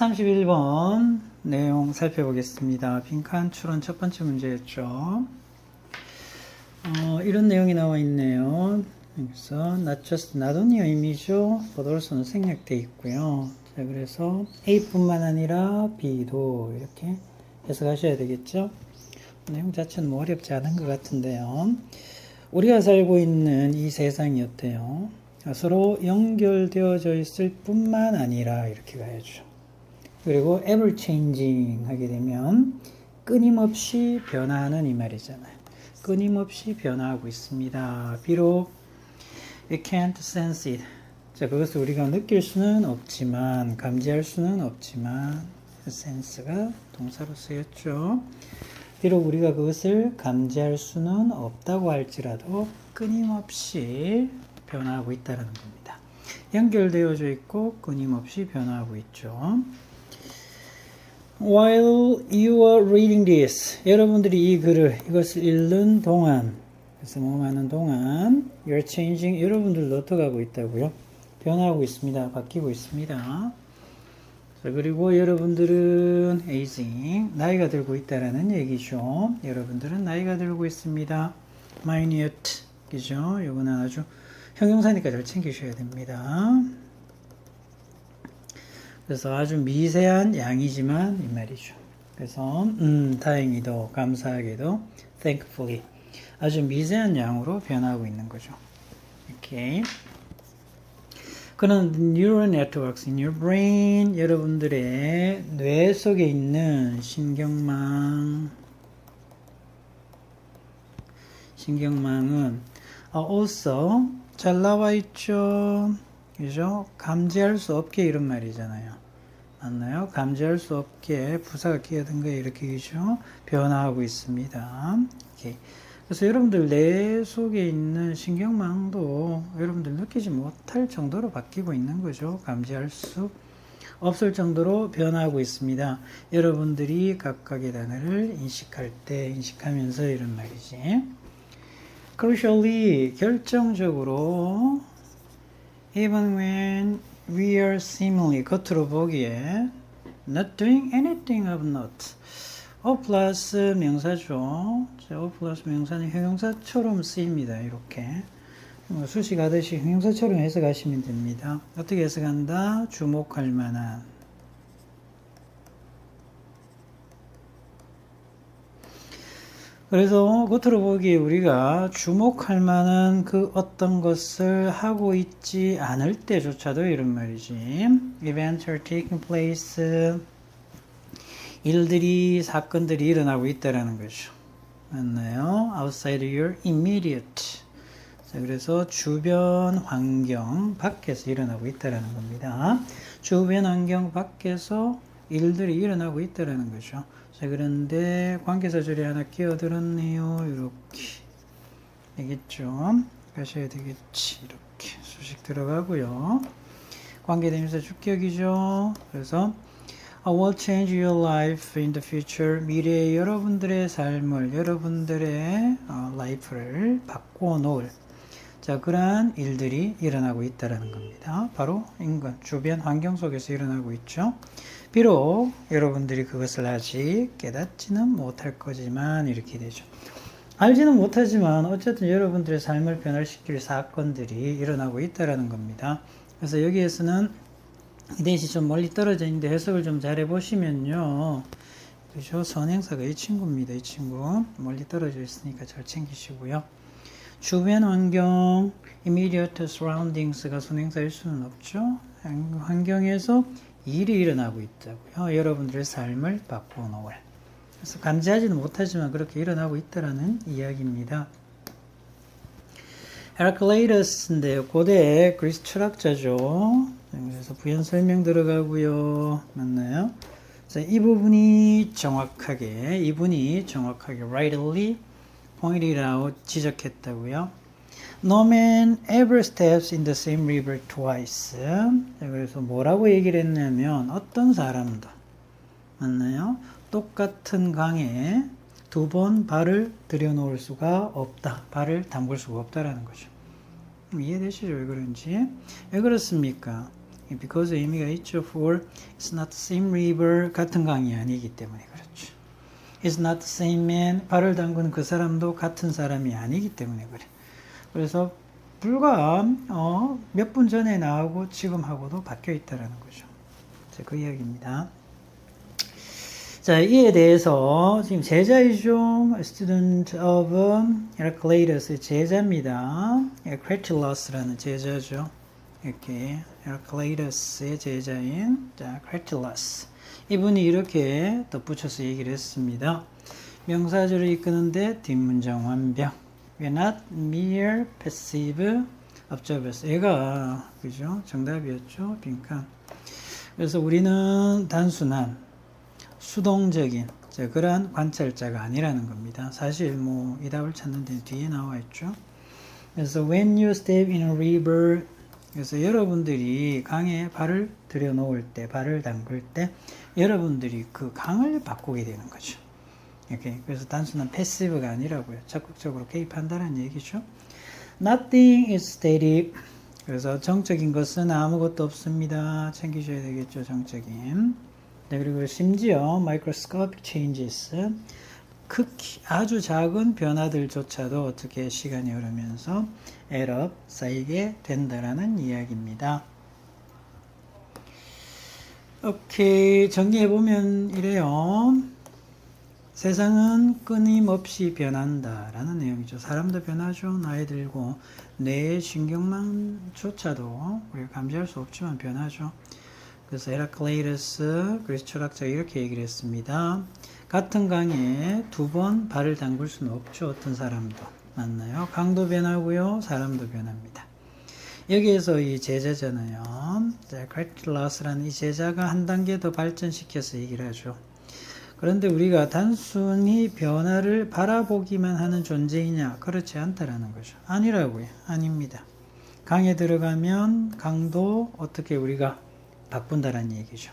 31번 내용 살펴보겠습니다. 빈칸 추론 첫 번째 문제였죠. 이런 내용이 나와 있네요. 여기서 not just, not only의 의미죠. but also는 생략되어 있고요. 자, 그래서 A뿐만 아니라 B도 이렇게 해석하셔야 되겠죠. 내용 자체는 뭐 어렵지 않은 것 같은데요. 우리가 살고 있는 이 세상이 어때요? 서로 연결되어져 있을 뿐만 아니라 이렇게 가야죠. 그리고 ever changing 하게 되면 끊임없이 변화하는 이 말이잖아요. 끊임없이 변화하고 있습니다. 비록 we can't sense it. 자, 그것을 우리가 느낄 수는 없지만, 감지할 수는 없지만, sense가 동사로 쓰였죠. 비록 우리가 그것을 감지할 수는 없다고 할지라도 끊임없이 변화하고 있다는 겁니다. 연결되어져 있고 끊임없이 변화하고 있죠. While you are reading this, 여러분들이 이 글을, 이것을 읽는 동안, 그래서 뭐하는 동안, you're changing, 여러분들도 어떻게 하고 있다고요? 변화하고 있습니다. 바뀌고 있습니다. 자, 그리고 여러분들은 aging, 나이가 들고 있다라는 얘기죠. 여러분들은 나이가 들고 있습니다. minute, 그죠? 요거는 아주 형용사니까 잘 챙기셔야 됩니다. 그래서 아주 미세한 양이지만 이 말이죠. 그래서 다행히도 감사하게도 thankfully 아주 미세한 양으로 변하고 있는 거죠. 이렇게. 그런 neural networks in your brain, 여러분들의 뇌 속에 있는 신경망은 also 잘 나와 있죠. 그죠? 감지할 수 없게 이런 말이잖아요. 맞나요? 감지할 수 없게 부사가 끼어든 거에 이렇게 그죠? 변화하고 있습니다. 오케이. 그래서 여러분들 뇌 속에 있는 신경망도 여러분들 느끼지 못할 정도로 바뀌고 있는 거죠. 감지할 수 없을 정도로 변화하고 있습니다. 여러분들이 각각의 단어를 인식할 때 인식하면서 이런 말이지. Crucially, 결정적으로 even when we are seemingly 겉으로 보기에 not doing anything of note. O 플러스 명사죠. 자, O 플러스 명사는 형용사처럼 쓰입니다. 이렇게 수식하듯이 형용사처럼 해석하시면 됩니다. 어떻게 해석한다? 주목할 만한. 그래서 겉으로 보기에 우리가 주목할 만한 그 어떤 것을 하고 있지 않을 때조차도 이런 말이지. Events are taking place. 일들이, 사건들이 일어나고 있다라는 거죠. 맞나요? Outside your immediate. 자, 그래서 주변 환경 밖에서 일어나고 있다라는 겁니다. 주변 환경 밖에서 일들이 일어나고 있다라는 거죠. 자, 그런데 관계사절이 하나 끼어들었네요. 이렇게. 되겠죠? 가셔야 되겠지. 이렇게. 수식 들어가고요. 관계대명사 주격이죠. 그래서 I will change your life in the future. 미래의 여러분들의 삶을, 여러분들의 life를 바꿔놓을. 자, 그러한 일들이 일어나고 있다는 겁니다. 바로 인간, 주변 환경 속에서 일어나고 있죠. 비록 여러분들이 그것을 아직 깨닫지는 못할 거지만 이렇게 되죠. 알지는 못하지만 어쨌든 여러분들의 삶을 변화시킬 사건들이 일어나고 있다는 겁니다. 그래서 여기에서는 이 대시 좀 멀리 떨어져 있는데 해석을 좀 잘 해보시면요. 그죠? 선행사가 이 친구입니다. 이 친구. 멀리 떨어져 있으니까 잘 챙기시고요. 주변 환경, immediate surroundings가 선행사일 수는 없죠. 환경에서 일이 일어나고 있다고요. 여러분들의 삶을 바꿔놓을. 그래서 감지하지는 못하지만 그렇게 일어나고 있다라는 이야기입니다. 헤라클레이터스인데요. 고대 그리스 철학자죠. 그래서 부연 설명 들어가고요. 맞나요? 자, 이분이 정확하게 rightly pointed out 지적했다고요. No man ever steps in the same river twice. 자, 그래서 뭐라고 얘기를 했냐면 어떤 사람도 맞나요? 똑같은 강에 두 번 발을 들여놓을 수가 없다. 발을 담글 수가 없다라는 거죠. 이해되시죠? 왜 그런지? 왜 그렇습니까? because 의미가 있죠. for it's not the same river 같은 강이 아니기 때문에 그렇죠. it's not the same man 발을 담근 그 사람도 같은 사람이 아니기 때문에 그래. 그래서 불과 몇 분 전에 나하고 지금하고도 바뀌어 있다라는 거죠. 자, 그 이야기입니다. 자, 이에 대해서 지금 제자이죠. student of Heraclitus 제자입니다. Cratyllus라는 제자죠. 이렇게 Heraclitus의 제자인 Cratylus 이분이 이렇게 덧붙여서 얘기를 했습니다. 명사절을 이끄는데 뒷문장 완벽. We're not mere passive observers. 얘가 그죠? 정답이었죠. 빈칸. 그래서 우리는 단순한 수동적인 그러한 관찰자가 아니라는 겁니다. 사실 이 답을 찾는데 뒤에 나와 있죠. 그래서 when you step in a river 그래서 여러분들이 강에 발을 들여놓을 때, 발을 담글 때 여러분들이 그 강을 바꾸게 되는 거죠. 이렇게 그래서 단순한 패시브가 아니라고요. 적극적으로 개입한다는 얘기죠. Nothing is steady. 그래서 정적인 것은 아무것도 없습니다. 챙기셔야 되겠죠. 정적인. 네, 그리고 심지어 microscopic changes 극히 아주 작은 변화들조차도 어떻게 시간이 흐르면서 에럽 쌓이게 된다라는 이야기입니다. 오케이, 정리해보면 이래요. 세상은 끊임없이 변한다라는 내용이죠. 사람도 변하죠. 나이 들고 뇌의 신경망조차도 우리가 감지할 수 없지만 변하죠. 그래서 헤라클레이터스 그리스 철학자가 이렇게 얘기를 했습니다. 같은 강에 두 번 발을 담글 수는 없죠. 어떤 사람도. 맞나요? 강도 변하고요. 사람도 변합니다. 여기에서 이 제자잖아요. 크라틸러스라는 이 제자가 한 단계 더 발전시켜서 얘기를 하죠. 그런데 우리가 단순히 변화를 바라보기만 하는 존재이냐? 그렇지 않다라는 거죠. 아니라고요. 아닙니다. 강에 들어가면 강도 어떻게 우리가 바꾼다라는 얘기죠.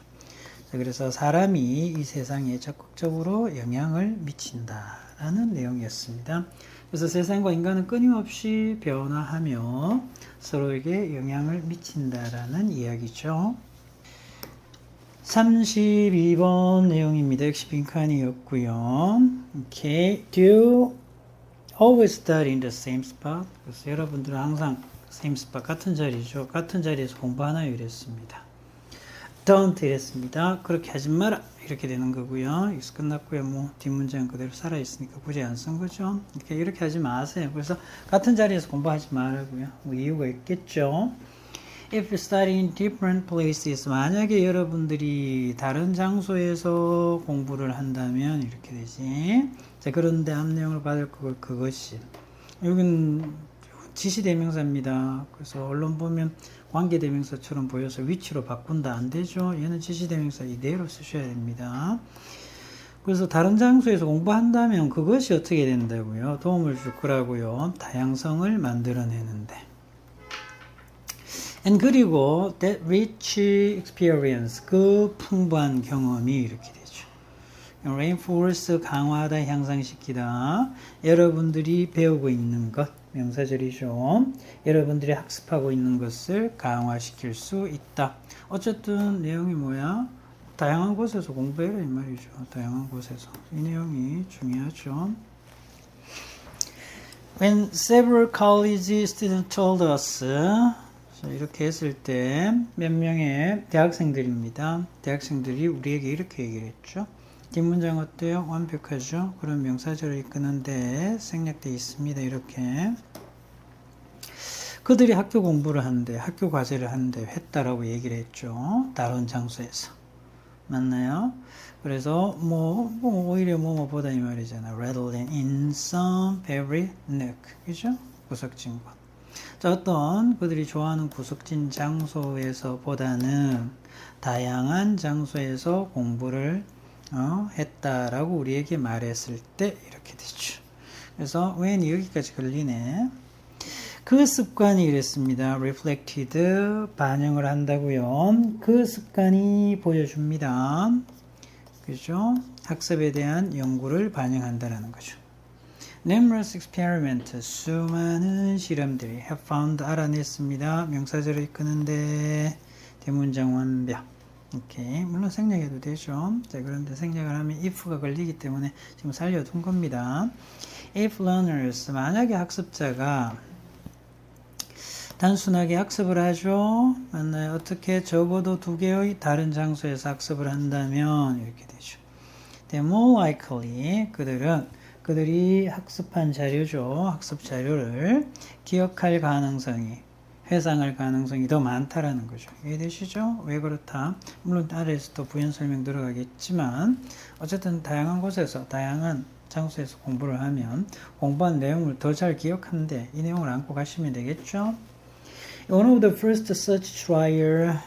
그래서 사람이 이 세상에 적극적으로 영향을 미친다라는 내용이었습니다. 그래서 세상과 인간은 끊임없이 변화하며 서로에게 영향을 미친다라는 이야기죠. 32번 내용입니다. 역시 빈칸이었고요. Okay. Do you always study in the same spot? 그래서 여러분들은 항상 same spot, 같은 자리죠. 같은 자리에서 공부하나요? 이랬습니다. don't 이랬습니다. 그렇게 하지 마라. 이렇게 되는 거고요. 여기서 끝났고요. 뒷문장 그대로 살아있으니까 굳이 안 쓴 거죠. 이렇게 하지 마세요. 그래서 같은 자리에서 공부하지 말라고요. 이유가 있겠죠. If you study in different places, 만약에 여러분들이 다른 장소에서 공부를 한다면 이렇게 되지. 자, 그런데 앞내용을 받을 그것이. 여기는 지시대명사입니다. 그래서 언론 보면 관계대명사처럼 보여서 위치로 바꾼다. 안 되죠. 얘는 지시대명사 이대로 쓰셔야 됩니다. 그래서 다른 장소에서 공부한다면 그것이 어떻게 된다고요? 도움을 줄 거라고요. 다양성을 만들어내는데. And 그리고 that rich experience, 그 풍부한 경험이 이렇게 되죠. reinforce, 강화하다, 향상시키다. 여러분들이 배우고 있는 것, 명사절이죠. 여러분들이 학습하고 있는 것을 강화시킬 수 있다. 어쨌든 내용이 뭐야? 다양한 곳에서 공부해라 이 말이죠. 다양한 곳에서. 이 내용이 중요하죠. When several college students told us 자, 이렇게 했을 때 몇 명의 대학생들입니다. 대학생들이 우리에게 이렇게 얘기를 했죠. 뒷문장 어때요? 완벽하죠? 그런 명사절을 이끄는데 생략되어 있습니다. 이렇게 그들이 학교 공부를 하는데 학교 과제를 하는데 했다라고 얘기를 했죠. 다른 장소에서. 맞나요? 그래서 오히려 뭐보다 이 말이잖아. rather than in some very nook. 그죠? 구석진 곳. 자, 어떤 그들이 좋아하는 구석진 장소에서 보다는 다양한 장소에서 공부를 했다라고 우리에게 말했을 때 이렇게 되죠. 그래서 when 여기까지 걸리네. 그 습관이 이랬습니다. reflected 반영을 한다고요. 그 습관이 보여줍니다. 그죠? 학습에 대한 연구를 반영한다라는 거죠. Numerous experiments, 수많은 실험들이 have found 알아냈습니다. 명사절을 이끄는데 대문장 완벽. 오케이. 물론 생략해도 되죠. 자, 그런데 생략을 하면 if가 걸리기 때문에 지금 살려둔 겁니다. If learners, 만약에 학습자가 단순하게 학습을 하죠. 맞나요? 어떻게 적어도 두 개의 다른 장소에서 학습을 한다면 이렇게 되죠. The more likely, 그들이 학습한 자료죠. 학습 자료를 기억할 가능성이, 회상할 가능성이 더 많다라는 거죠. 이해되시죠? 왜 그렇다? 물론 아래에서도 부연 설명 들어가겠지만 어쨌든 다양한 곳에서 다양한 장소에서 공부를 하면 공부한 내용을 더 잘 기억하는데 이 내용을 안고 가시면 되겠죠? One of the first such trial,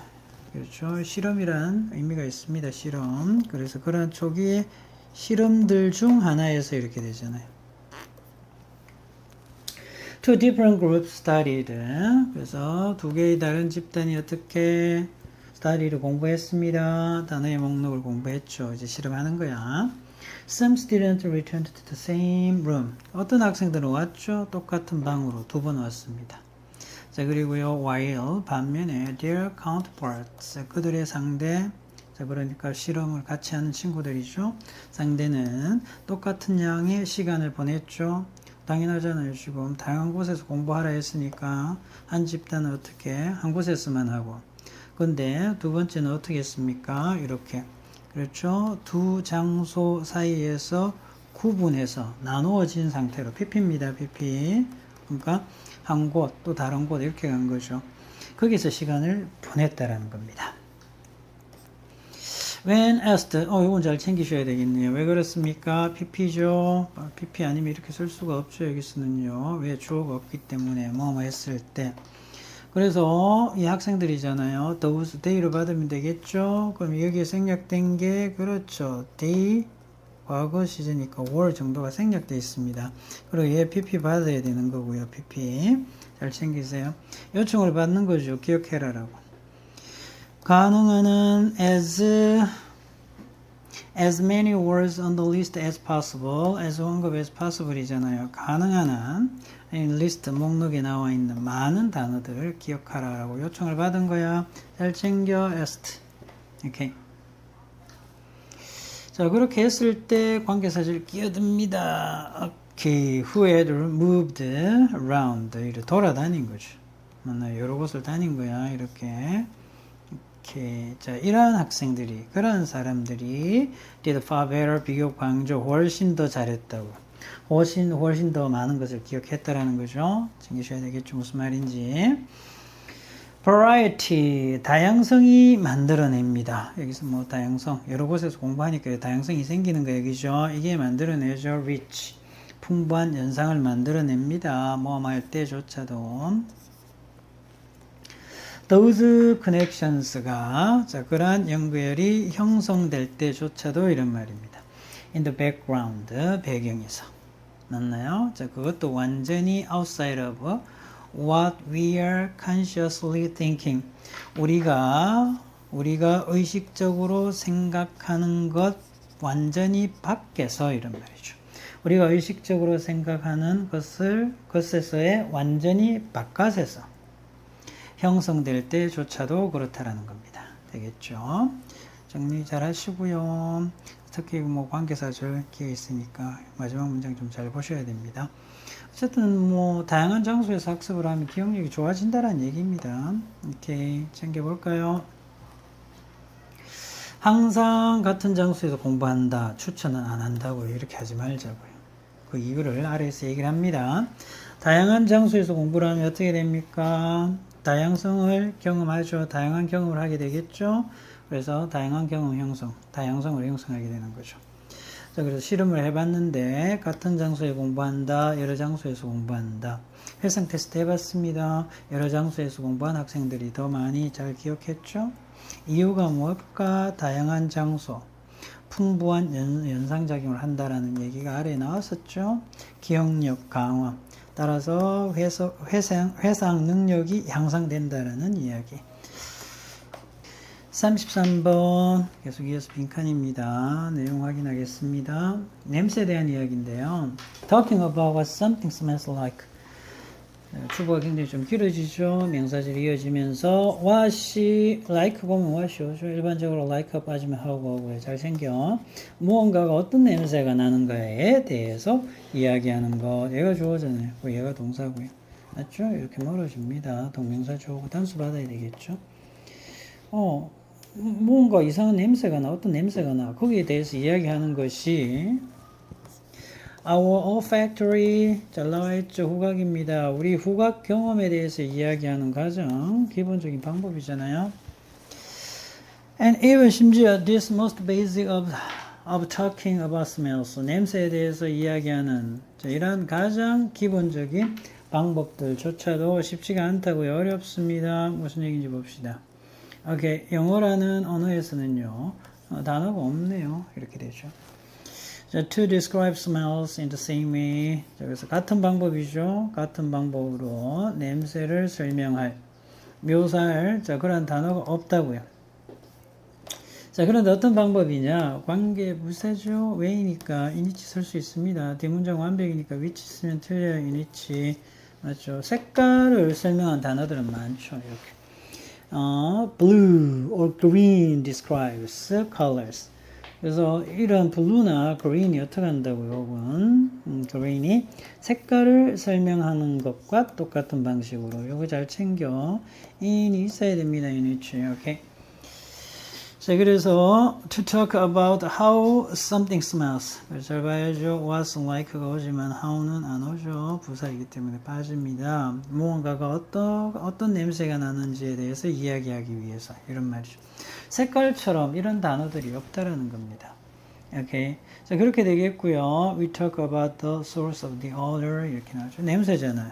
그렇죠? 실험이란 의미가 있습니다. 실험. 그래서 그런 초기의 실험들 중 하나에서 이렇게 되잖아요. Two different groups studied. 그래서 두 개의 다른 집단이 어떻게 study를 공부했습니다. 단어의 목록을 공부했죠. 이제 실험하는 거야. Some students returned to the same room. 어떤 학생들은 왔죠? 똑같은 방으로 두 번 왔습니다. 자, 그리고요, while, 반면에 their counterparts, 그들의 상대, 자, 그러니까 실험을 같이 하는 친구들이죠. 상대는 똑같은 양의 시간을 보냈죠. 당연하잖아요. 지금 다양한 곳에서 공부하라 했으니까 한 집단은 어떻게 한 곳에서만 하고, 근데 두 번째는 어떻게 했습니까? 이렇게, 그렇죠. 두 장소 사이에서 구분해서 나누어진 상태로, PP입니다. PP. 그러니까 한 곳, 또 다른 곳 이렇게 간 거죠. 거기서 시간을 보냈다라는 겁니다. When asked, 이건 잘 챙기셔야 되겠네요. 왜 그렇습니까? PP죠. PP 아니면 이렇게 쓸 수가 없죠. 여기서는요. 왜 주어가 없기 때문에 뭐 했을 때. 그래서 이 학생들이잖아요. those, they로 받으면 되겠죠. 그럼 여기에 생략된 게 그렇죠. they 과거 시제니까 were 정도가 생략되어 있습니다. 그리고 얘 PP 받아야 되는 거고요. PP 잘 챙기세요. 요청을 받는 거죠. 기억해라라고. 가능한 as many words on the list as possible. as 언급 as possible 이잖아요. 가능한 한 리스트 목록에 나와 있는 많은 단어들을 기억하라라고 요청을 받은 거야. 잘 챙겨. asked. 오케이. 자, 그렇게 했을 때 관계사절 끼어듭니다. 오케이. Who had moved around. 이렇게 돌아다닌 거죠. 맞나요? 여러 곳을 다닌 거야. 이렇게. 오케이. 자, 이러한 학생들이, 그러한 사람들이 did far better, 비교 강조, 훨씬 더 잘했다고. 훨씬 더 많은 것을 기억했다라는 거죠. 챙기셔야 되겠죠. 무슨 말인지. variety, 다양성이 만들어냅니다. 여기서 뭐 다양성, 여러 곳에서 공부하니까 다양성이 생기는 거 여기죠. 이게 만들어내죠. rich, 풍부한 연상을 만들어냅니다. 뭐 할 때조차도. those connections가, 자, 그러한 연결이 형성될 때조차도 이런 말입니다. in the background, 배경에서. 맞나요? 자, 그것도 완전히 outside of what we are consciously thinking. 우리가 의식적으로 생각하는 것 완전히 밖에서 이런 말이죠. 우리가 의식적으로 생각하는 것에서의 완전히 바깥에서 형성될 때조차도 그렇다라는 겁니다. 되겠죠? 정리 잘 하시고요. 특히 뭐 관계사절 기회 있으니까 마지막 문장 좀 잘 보셔야 됩니다. 어쨌든 뭐 다양한 장소에서 학습을 하면 기억력이 좋아진다는 얘기입니다. 이렇게 챙겨볼까요? 항상 같은 장소에서 공부한다. 추천은 안 한다고요. 이렇게 하지 말자고요. 그 이유를 아래에서 얘기를 합니다. 다양한 장소에서 공부를 하면 어떻게 됩니까? 다양성을 경험하죠. 다양한 경험을 하게 되겠죠. 그래서 다양한 경험 형성, 다양성을 형성하게 되는 거죠. 자, 그래서 실험을 해봤는데 같은 장소에 공부한다, 여러 장소에서 공부한다. 회상 테스트 해봤습니다. 여러 장소에서 공부한 학생들이 더 많이 잘 기억했죠. 이유가 뭘까? 다양한 장소, 풍부한 연상작용을 한다라는 얘기가 아래에 나왔었죠. 기억력 강화, 따라서 회상 능력이 향상된다라는 이야기. 33번 계속 이어서 빈칸입니다. 내용 확인하겠습니다. 냄새에 대한 이야기인데요. Talking about what something smells like. 주보가 굉장히 좀 길어지죠. 명사절이 이어지면서 wash, like 보면 wash 오죠. 일반적으로 like 빠지면 하고 잘 생겨. 무언가가 어떤 냄새가 나는 거에 대해서 이야기하는 거. 얘가 주어잖아요. 얘가 동사고요. 맞죠? 이렇게 멀어집니다. 동명사 주어고 단수 받아야 되겠죠. 무언가 이상한 냄새가 나, 어떤 냄새가 나. 거기에 대해서 이야기하는 것이 Our olfactory 잘 나와 있죠. 후각입니다. 우리 후각 경험에 대해서 이야기하는 가장 기본적인 방법이잖아요. And even 심지어 this most basic of talking about smells 냄새에 대해서 이야기하는 이런 가장 기본적인 방법들조차도 쉽지가 않다고요. 어렵습니다. 무슨 얘기인지 봅시다. 오케이. 영어라는 언어에서는요. 단어가 없네요. 이렇게 되죠. To describe smells in the same way. 그래서 같은 방법이죠. 같은 방법으로 냄새를 설명할, 묘사할 그런 단어가 없다고요. 그런데 어떤 방법이냐? 관계 부사죠. 왜이니까 이니치 쓸 수 있습니다. 뒷문장 완벽이니까 위치 쓰면 틀려요. 이니치. 맞죠? 색깔을 설명한 단어들은 많죠. 이렇게. Blue or green describes colors. 그래서 이런 blue나 green이 어떻게 한다고요? 혹은 green이 색깔을 설명하는 것과 똑같은 방식으로 요거 잘 챙겨. in이 있어야 됩니다. in이치. 오케이. 자, 그래서 to talk about how something smells. 잘 봐야죠. what's like가 오지만 how는 안 오죠. 부사이기 때문에 빠집니다. 무언가가 어떤 냄새가 나는지에 대해서 이야기하기 위해서 이런 말이죠. 색깔처럼 이런 단어들이 없다라는 겁니다. 오케이. 자, 그렇게 되겠고요. We talk about the source of the odor 이렇게 나오죠. 냄새잖아요.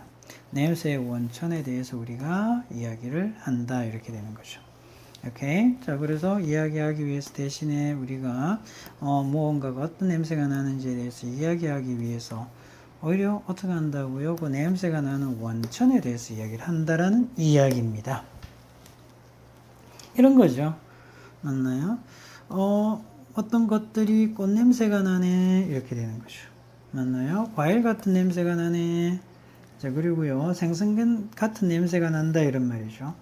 냄새의 원천에 대해서 우리가 이야기를 한다 이렇게 되는 거죠. 오케이. 자, 그래서 이야기하기 위해서 대신에 우리가 무언가가 어떤 냄새가 나는지에 대해서 이야기하기 위해서 오히려 어떻게 한다고요? 그 냄새가 나는 원천에 대해서 이야기를 한다라는 이야기입니다. 이런 거죠. 맞나요? 어떤 것들이 꽃 냄새가 나네 이렇게 되는 거죠. 맞나요? 과일 같은 냄새가 나네. 자, 그리고요 생선 같은 냄새가 난다 이런 말이죠.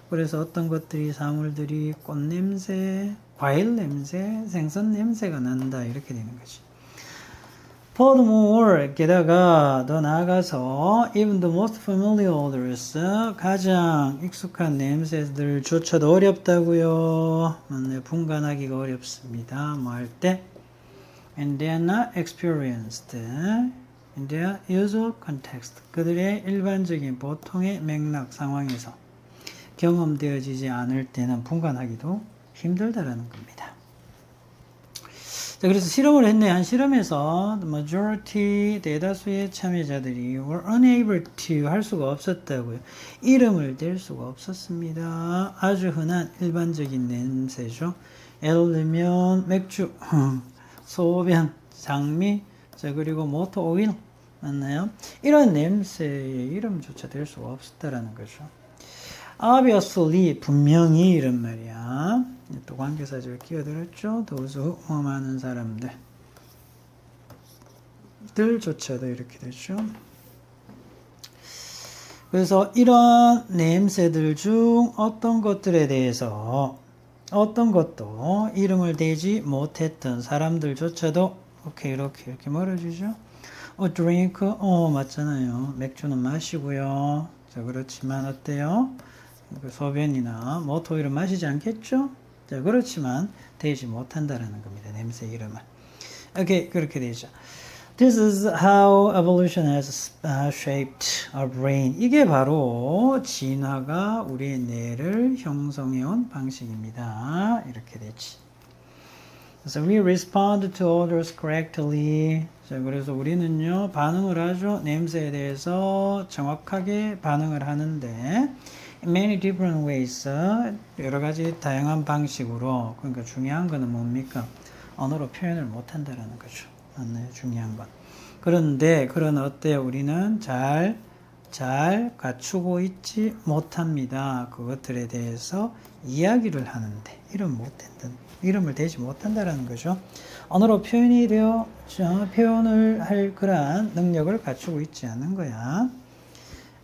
그래서 어떤 것들이 사물들이 꽃 냄새, 과일 냄새, 생선 냄새가 난다 이렇게 되는 거지. Furthermore, 게다가 더 나아가서 even the most familiar odors 가장 익숙한 냄새들조차도 어렵다고요. 맞네, 분간하기가 어렵습니다. 뭐 할 때 and they are not experienced in their usual context 그들의 일반적인 보통의 맥락 상황에서 경험되어지지 않을 때는 분간하기도 힘들다라는 겁니다. 자, 그래서 실험을 했네. 한 실험에서 the majority 대다수의 참여자들이 were unable to 할 수가 없었다고요. 이름을 댈 수가 없었습니다. 아주 흔한 일반적인 냄새죠. 예를 들면 맥주, 소변, 장미, 자, 그리고 모터 오일 맞나요? 이런 냄새의 이름조차 댈 수가 없었다라는 거죠. obviously 분명히 이런 말이야. 또 관계사절 끼어들었죠. 도수 많은 사람들 들조차도 이렇게 되죠. 그래서 이런 냄새들 중 어떤 것들에 대해서 어떤 것도 이름을 대지 못했던 사람들조차도 오케이 이렇게 멀어지죠. drink 맞잖아요. 맥주는 마시고요. 자, 그렇지만 어때요? 소변이나 모토일은 마시지 않겠죠? 자, 그렇지만 되지 못한다라는 겁니다. 냄새 이름은. 오케이, 그렇게 되죠. This is how evolution has shaped our brain. 이게 바로 진화가 우리의 뇌를 형성해온 방식입니다. 이렇게 되지. 그래서 we respond to odors correctly. 자, 그래서 우리는요 반응을 하죠. 냄새에 대해서 정확하게 반응을 하는데 many different ways 여러 가지 다양한 방식으로 그러니까 중요한 거는 뭡니까? 언어로 표현을 못 한다라는 거죠. 맞나요? 중요한 건. 그런데 그런 어때요? 우리는 잘 갖추고 있지 못합니다. 그것들에 대해서 이야기를 하는데 이름을 대지 못한다라는 거죠. 언어로 표현을 할 그러한 능력을 갖추고 있지 않은 거야.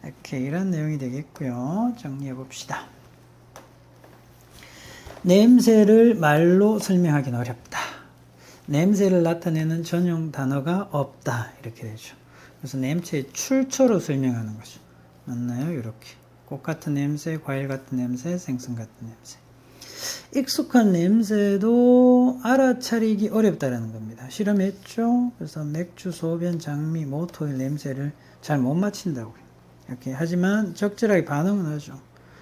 이렇게 이런 내용이 되겠고요. 정리해 봅시다. 냄새를 말로 설명하기는 어렵다. 냄새를 나타내는 전용 단어가 없다. 이렇게 되죠. 그래서 냄새의 출처로 설명하는 거죠. 맞나요? 이렇게. 꽃 같은 냄새, 과일 같은 냄새, 생선 같은 냄새. 익숙한 냄새도 알아차리기 어렵다는 겁니다. 실험했죠? 그래서 맥주, 소변, 장미, 모토일 냄새를 잘 못 맞힌다고요. 이렇게. 하지만 적절하게 반응은 하죠.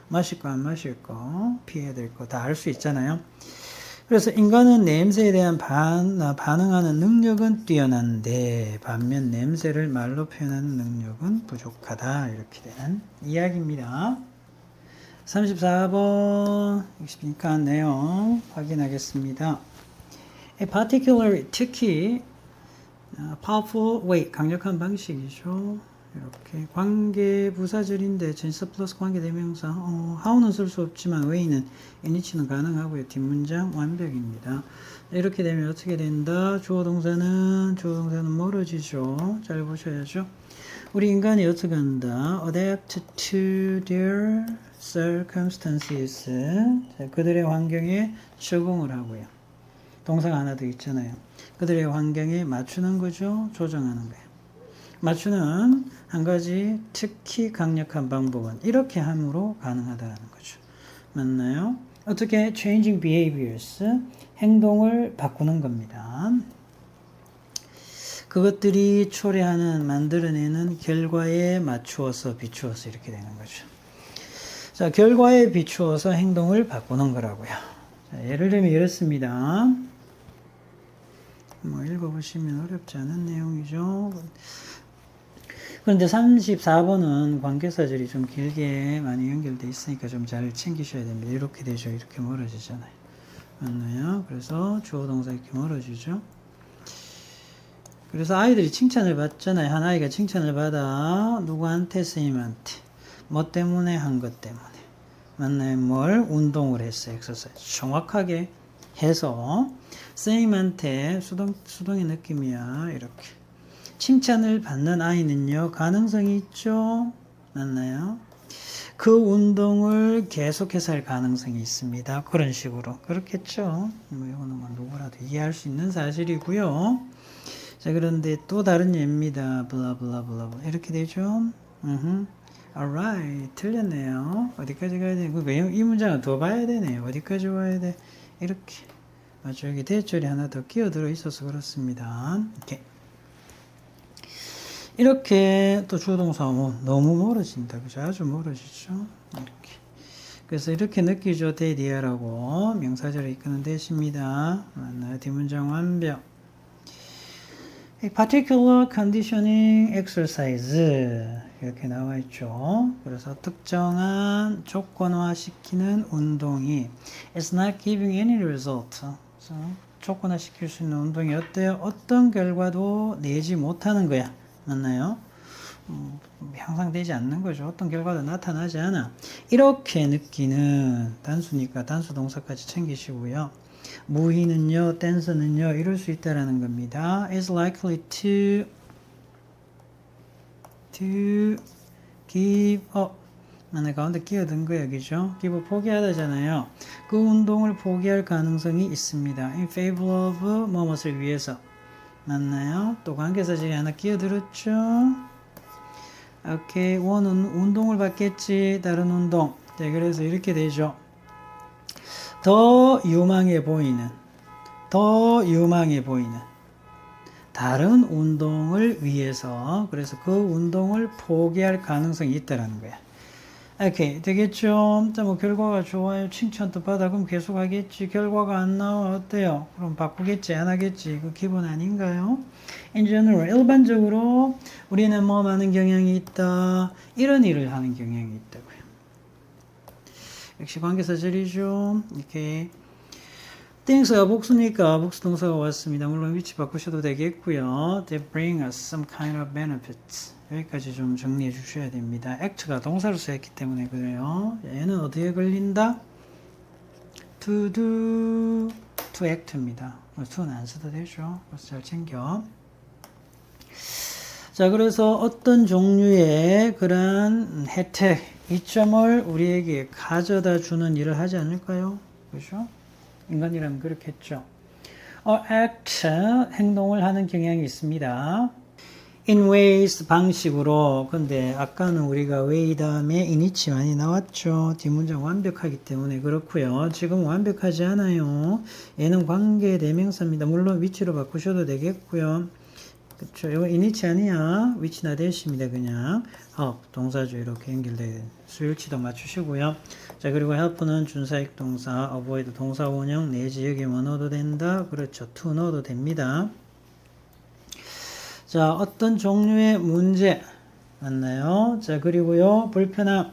마실 거, 안 마실 거, 피해야 될 거 다 알 수 있잖아요. 그래서 인간은 냄새에 대한 반응하는 능력은 뛰어난데 반면 냄새를 말로 표현하는 능력은 부족하다. 이렇게 되는 이야기입니다. 34번 익스plica한 내용 확인하겠습니다. A particularly 특히 powerful way 강력한 방식이죠. 이렇게 관계 부사절인데 전치사 플러스 관계 대명사 how는 쓸 수 없지만 way는 init는 가능하고요. 뒷문장 완벽입니다. 이렇게 되면 어떻게 된다? 주어 동사는 멀어지죠. 잘 보셔야죠. 우리 인간이 어떻게 한다? adapt to their circumstances. 자, 그들의 환경에 적응을 하고요. 동사가 하나 더 있잖아요. 그들의 환경에 맞추는 거죠. 조정하는 거예요. 맞추는 한 가지 특히 강력한 방법은 이렇게 함으로 가능하다는 거죠. 맞나요? 어떻게? changing behaviors. 행동을 바꾸는 겁니다. 그것들이 초래하는, 만들어내는 결과에 맞추어서 비추어서 이렇게 되는 거죠. 자, 결과에 비추어서 행동을 바꾸는 거라고요. 자, 예를 들면 이렇습니다. 뭐 읽어보시면 어렵지 않은 내용이죠. 그런데 34번은 관계사절이 좀 길게 많이 연결되어 있으니까 좀 잘 챙기셔야 됩니다. 이렇게 되죠. 이렇게 멀어지잖아요. 맞나요? 그래서 주어 동사 이렇게 멀어지죠. 그래서 아이들이 칭찬을 받잖아요. 한 아이가 칭찬을 받아. 누구한테? 선생님한테. 뭐 때문에? 한 것 때문에. 맞나요? 뭘? 운동을 했어요. 엑서사이즈. 정확하게 해서 선생님한테 수동의 느낌이야. 이렇게. 칭찬을 받는 아이는요. 가능성이 있죠. 맞나요? 그 운동을 계속해서 할 가능성이 있습니다. 그런 식으로. 그렇겠죠. 뭐 이거는 뭐 누구라도 이해할 수 있는 사실이고요. 자, 그런데 또 다른 예입니다. 블라블라블라 이렇게 되죠. Alright. 틀렸네요. 어디까지 가야 돼? 이 문장은 더 봐야 되네요. 어디까지 와야 돼? 이렇게. 맞죠? 여기 대절이 하나 더 끼어들어 있어서 그렇습니다. 이렇게 또 주어동사 너무 멀어진다. 그죠? 아주 멀어지죠? 이렇게. 그래서 이렇게 느끼죠. 데디아라고 명사절을 이끄는 대시입니다. 맞나요? 뒷문장 완벽. A particular conditioning exercise 이렇게 나와 있죠. 그래서 특정한 조건화시키는 운동이 It's not giving any result. 조건화시킬 수 있는 운동이 어때요? 어떤 결과도 내지 못하는 거야. 맞나요? 향상되지 않는 거죠. 어떤 결과도 나타나지 않아. 이렇게 느끼는 단수니까 단수 동사까지 챙기시고요. 무희는요, 댄서는요, 이럴 수 있다라는 겁니다. is likely to give up. 만약 가운데 끼어든 거 여기죠. give up 포기하다잖아요. 그 운동을 포기할 가능성이 있습니다. in favor of 뭐뭇을 위해서. 맞나요? 또 관계사절이 하나 끼어들었죠. 오케이. 원은 운동을 받겠지. 다른 운동. 네, 그래서 이렇게 되죠. 더 유망해 보이는 다른 운동을 위해서 그래서 그 운동을 포기할 가능성이 있다라는 거야. 오케이. 되겠죠? 뭐 결과가 좋아요. 칭찬도 받아. 그럼 계속 하겠지. 결과가 안 나와. 어때요? 그럼 바꾸겠지. 안 하겠지. 그 기본 아닌가요? In general. 일반적으로 우리는 뭐 많은 경향이 있다. 이런 일을 하는 경향이 있다고요. 역시 관계사절이죠. 이렇게. things가 복수니까 복수 동사가 왔습니다. 물론 위치 바꾸셔도 되겠고요. They bring us some kind of benefits. 여기까지 좀 정리해 주셔야 됩니다. act가 동사로 쓰였기 때문에 그래요. 얘는 어디에 걸린다? to do, to act입니다. to는 안 써도 되죠. 그래서 잘 챙겨. 자, 그래서 어떤 종류의 그러한 혜택, 이점을 우리에게 가져다 주는 일을 하지 않을까요? 그죠? 인간이라면 그렇겠죠. act, 행동을 하는 경향이 있습니다. in ways, 방식으로. 근데 아까는 우리가 way 다음에 in이치 많이 나왔죠. 뒷문장 완벽하기 때문에 그렇고요. 지금 완벽하지 않아요. 얘는 관계 대명사입니다. 물론 위치로 바꾸셔도 되겠고요. 그쵸. 이거 in이치 아니야. 위치나 대시입니다. 그냥 help, 동사죠. 이렇게 연결된 수일치도 맞추시고요. 자, 그리고 help는 준사역 동사, avoid 동사 원형 내지 여기 뭐 넣어도 된다. 그렇죠. to 넣어도 됩니다. 자, 어떤 종류의 문제 맞나요? 자, 그리고요, 불편함,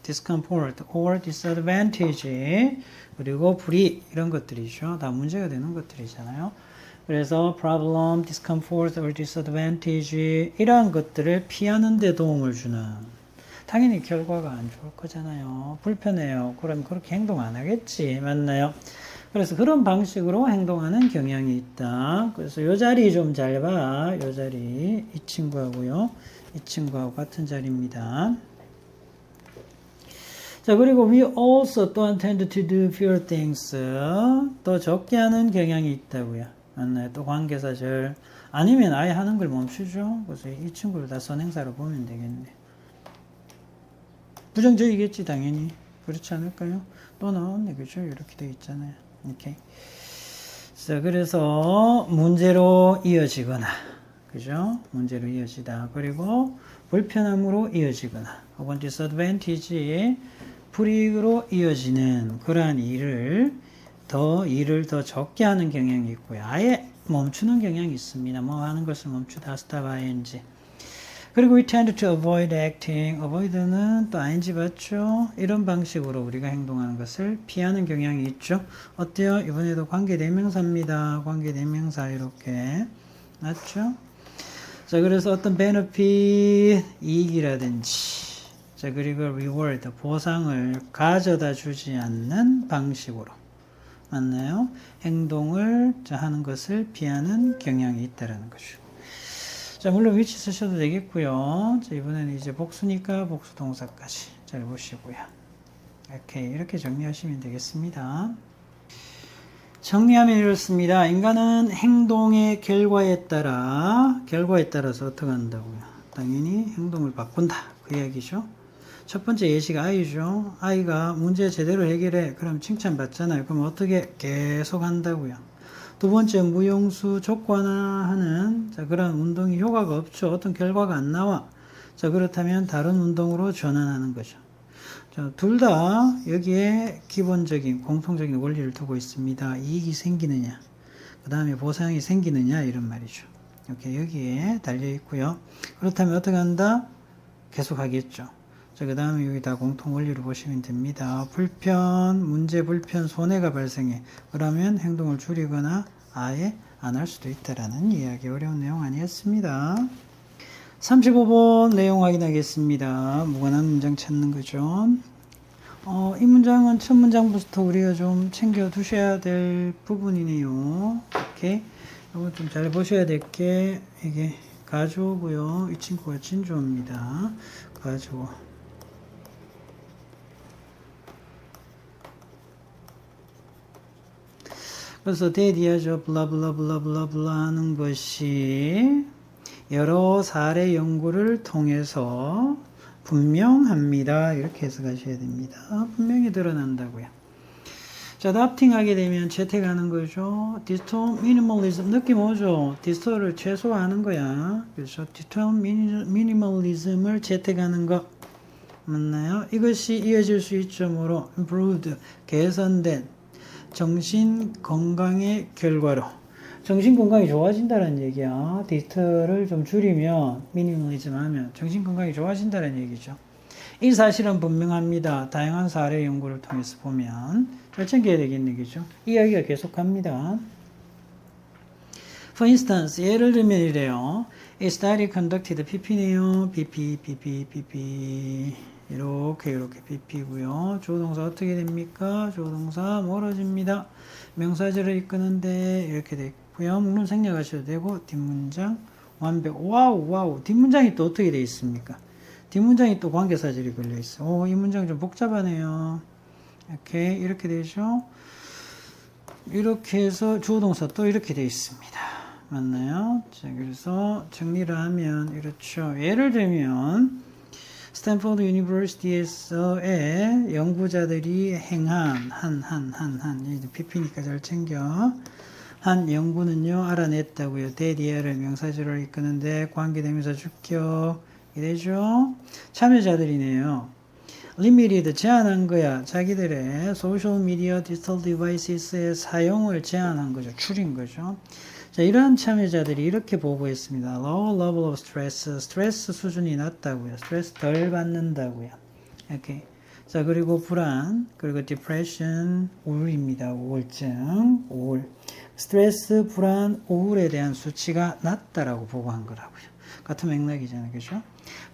discomfort or disadvantage, 그리고 불이익 이런 것들이죠. 다 문제가 되는 것들이잖아요. 그래서 problem, discomfort or disadvantage 이러한 것들을 피하는 데 도움을 주는, 당연히 결과가 안 좋을 거잖아요. 불편해요. 그럼 그렇게 행동 안 하겠지. 맞나요? 그래서 그런 방식으로 행동하는 경향이 있다. 그래서 요 자리 좀 잘 봐. 요 자리. 이 친구하고요. 이 친구하고 같은 자리입니다. 자, 그리고 we also 또한 tend to do fewer things. 또 적게 하는 경향이 있다고요. 맞나요? 또 관계사절. 아니면 아예 하는 걸 멈추죠. 그래서 이 친구를 다 선행사로 보면 되겠네. 부정적이겠지, 당연히. 그렇지 않을까요? 또 나왔네. 그죠? 이렇게 돼 있잖아요. 오케이. 자, 그래서 문제로 이어지거나, 그죠? 문제로 이어지다. 그리고 불편함으로 이어지거나, 혹은 disadvantage, 불이익으로 이어지는 그러한 일을 더 적게 하는 경향이 있고요. 아예 멈추는 경향이 있습니다. 뭐 하는 것을 멈추다, stop ing. 그리고 we tend to avoid acting. avoid는 또 ing 봤죠? 이런 방식으로 우리가 행동하는 것을 피하는 경향이 있죠. 어때요? 이번에도 관계대명사입니다. 관계대명사 이렇게 맞죠? 자, 그래서 어떤 benefit, 이익이라든지, 자, 그리고 reward, 보상을 가져다 주지 않는 방식으로 맞나요? 행동을 하는 것을 피하는 경향이 있다는 거죠. 자, 물론 위치 쓰셔도 되겠고요. 자, 이번에는 이제 복수니까 복수 동사까지 잘 보시고요. 이렇게 정리하시면 되겠습니다. 정리하면 이렇습니다. 인간은 행동의 결과에 따라서 어떻게 한다고요? 당연히 행동을 바꾼다. 그 이야기죠. 첫 번째 예시가 아이죠. 아이가 문제 제대로 해결해. 그럼 칭찬받잖아요. 그럼 어떻게 계속 한다고요? 두 번째, 무용수 족관화하는 그런 운동이 효과가 없죠. 어떤 결과가 안 나와. 자, 그렇다면 다른 운동으로 전환하는 거죠. 자, 둘 다 여기에 기본적인 공통적인 원리를 두고 있습니다. 이익이 생기느냐, 그 다음에 보상이 생기느냐 이런 말이죠. 이렇게 여기에 달려 있고요. 그렇다면 어떻게 한다? 계속 하겠죠. 자, 그 다음에 여기 다 공통 원리로 보시면 됩니다. 문제 불편, 손해가 발생해. 그러면 행동을 줄이거나 아예 안 할 수도 있다라는 이야기. 어려운 내용 아니었습니다. 35번 내용 확인하겠습니다. 무관한 문장 찾는 거죠. 이 문장은 첫 문장부터 우리가 좀 챙겨 두셔야 될 부분이네요. 이렇게 이거 좀 잘 보셔야 될 게 이게 가주어고요. 이 친구가 진주어입니다. 가주어. 그래서 대디하죠. 블라블라블라블라블라 하는 것이 여러 사례 연구를 통해서 분명합니다. 이렇게 해석하셔야 됩니다. 분명히 드러난다고요. 자, adopting하게 되면 채택하는 거죠. 디지털 미니멀리즘 느낌 오죠? 디지털을 최소화하는 거야. 그래서 디지털 미니멀리즘을 채택하는 것 맞나요? 이것이 이어질 수 있죠. 뭐로? improved, 개선된 정신 건강의 결과로. 정신 건강이 좋아진다는 얘기야. 디지털을 좀 줄이면, 미니멀리즘 하면 정신 건강이 좋아진다는 얘기죠. 이 사실은 분명합니다. 다양한 사례 연구를 통해서 보면 잘 챙겨야 되겠네, 그죠? 이야기가 계속합니다. For instance, 예를 들면 이래요. A study conducted PP네요. PP. 이렇게 PP고요. 주어동사 어떻게 됩니까? 주어동사 멀어집니다. 명사절을 이끄는데 이렇게 됐고요. 물론 생략하셔도 되고 뒷문장 완벽. 와우. 뒷문장이 또 어떻게 되어 있습니까? 뒷문장이 또 관계사절이 걸려 있어. 이 문장 좀 복잡하네요. 이렇게 되죠. 이렇게 해서 주어동사 또 이렇게 되어 있습니다. 맞나요? 자, 그래서 정리를 하면 이렇죠. 예를 들면 스탠포드 유니버시티에서의 연구자들이 행한 PP니까 잘 챙겨. 한 연구는요 알아냈다고요. 대디아를 명사절을 이끄는데 관계대명사 주격 이래죠. 참여자들이네요. limited 제한한 거야. 자기들의 소셜 미디어 디지털 디바이스의 사용을 제한한 거죠. 줄인 거죠. 자, 이러한 참여자들이 이렇게 보고했습니다. low level of stress, 스트레스 수준이 낮다고요. 스트레스 덜 받는다고요. 이렇게. 자, 그리고 불안, 그리고 depression, 우울입니다. 우울증, 우울. 스트레스, 불안, 우울에 대한 수치가 낮다라고 보고한 거라고요. 같은 맥락이잖아요. 그죠?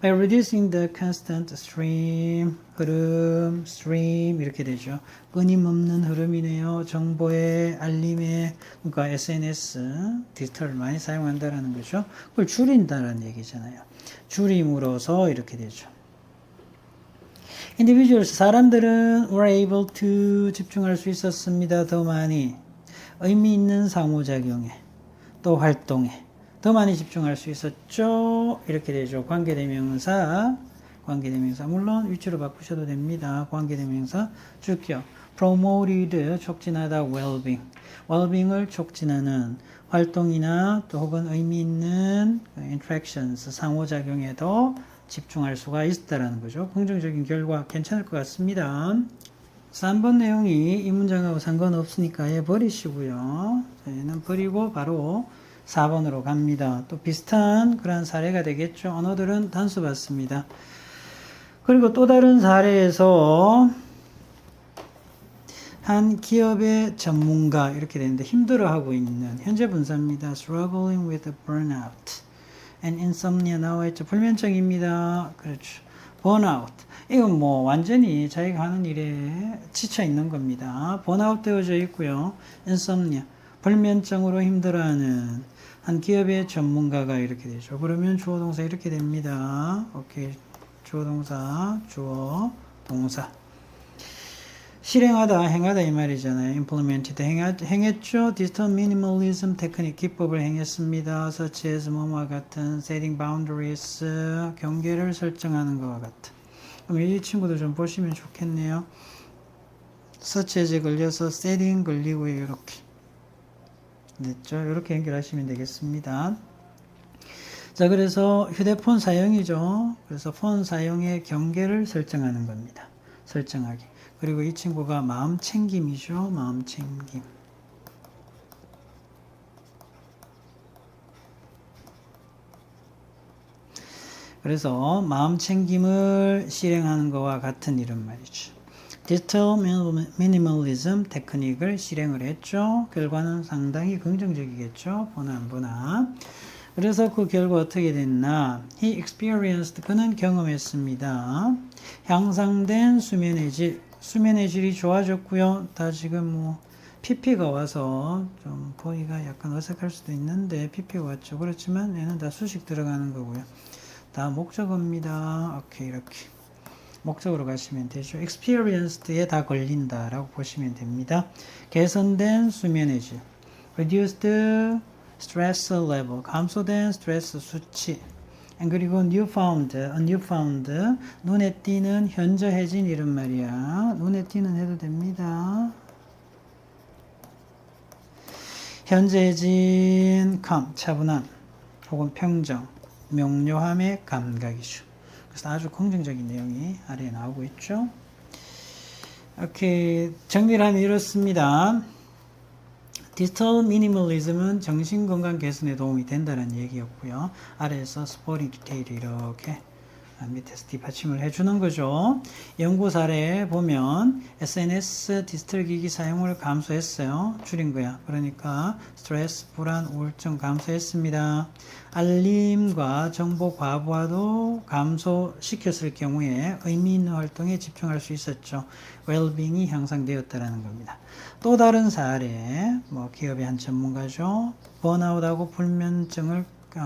By reducing the constant stream, 흐름, stream 이렇게 되죠. 끊임없는 흐름이네요. 정보의 알림에, 그러니까 SNS, 디지털을 많이 사용한다라는 거죠. 그걸 줄인다라는 얘기잖아요. 줄임으로써 이렇게 되죠. Individuals, 사람들은 were able to 집중할 수 있었습니다. 더 많이. 의미 있는 상호작용에, 또 활동에 더 많이 집중할 수 있었죠. 이렇게 되죠. 관계대명사, 물론 위치로 바꾸셔도 됩니다. 관계대명사 주격, promoted, 촉진하다, well-being을 촉진하는 활동이나 또 혹은 의미 있는 interactions, 상호작용에도 집중할 수가 있다라는 거죠. 긍정적인 결과 괜찮을 것 같습니다. 3번 내용이 이 문장하고 상관없으니까 얘 버리시고요. 얘는 버리고 바로 4번으로 갑니다. 또 비슷한 그런 사례가 되겠죠. 언어들은 단수 받습니다. 그리고 또 다른 사례에서 한 기업의 전문가 이렇게 되는데 힘들어하고 있는 현재 분사입니다. struggling with burnout and insomnia 나와 있죠. 불면증입니다. 그렇죠. burnout. 이건 뭐 완전히 자기가 하는 일에 지쳐 있는 겁니다. 번아웃 되어져 있고요. insomnia. 불면증으로 힘들어하는 한 기업의 전문가가 이렇게 되죠. 그러면 주어 동사 이렇게 됩니다. 오케이. 주어 동사, 주어 동사. 실행하다, 행하다 이 말이잖아요. implemented 행했죠. digital minimalism 테크닉 기법을 행했습니다. such as 뭐와 같은 setting boundaries 경계를 설정하는 것과 같은. 그럼 이 친구도 좀 보시면 좋겠네요. such as에 걸려서 setting 걸리고요. 이렇게 됐죠. 이렇게 연결하시면 되겠습니다. 자, 그래서 휴대폰 사용이죠. 그래서 폰 사용의 경계를 설정하는 겁니다. 설정하기. 그리고 이 친구가 마음 챙김이죠. 마음 챙김. 그래서 마음 챙김을 실행하는 것과 같은 이런 말이죠. 디지털 미니멀리즘 테크닉을 실행을 했죠. 결과는 상당히 긍정적이겠죠. 보나 안 보나. 그래서 그 결과 어떻게 됐나? He experienced, 그는 경험했습니다. 향상된 수면의 질, 수면의 질이 좋아졌고요. 다 지금 뭐 PP가 와서 좀 보기가 약간 어색할 수도 있는데 PP가 왔죠. 그렇지만 얘는 다 수식 들어가는 거고요. 다 목적어입니다. 오케이, 이렇게 목적으로 가시면 되죠. experienced에 다 걸린다라고 보시면 됩니다. 개선된 수면의 질, reduced stress level, 감소된 스트레스 수치, 그리고 newfound, 눈에 띄는 현저해진 이런 말이야. 눈에 띄는 해도 됩니다. 현저해진 calm, 차분함, 혹은 평정, 명료함의 감각이죠. 그래서 아주 긍정적인 내용이 아래에 나오고 있죠. 이렇게 정리를 하면 이렇습니다. 디지털 미니멀리즘은 정신건강 개선에 도움이 된다는 얘기였고요. 아래에서 스포링 디테일이 이렇게 밑에서 뒷받침을 해주는 거죠. 연구 사례에 보면 SNS 디지털 기기 사용을 감소했어요. 줄인 거야. 그러니까 스트레스, 불안, 우울증 감소했습니다. 알림과 정보 과부하도 감소시켰을 경우에 의미 있는 활동에 집중할 수 있었죠. 웰빙이 향상되었다는 겁니다. 또 다른 사례, 뭐 기업의 한 전문가죠. 번아웃하고 불면증을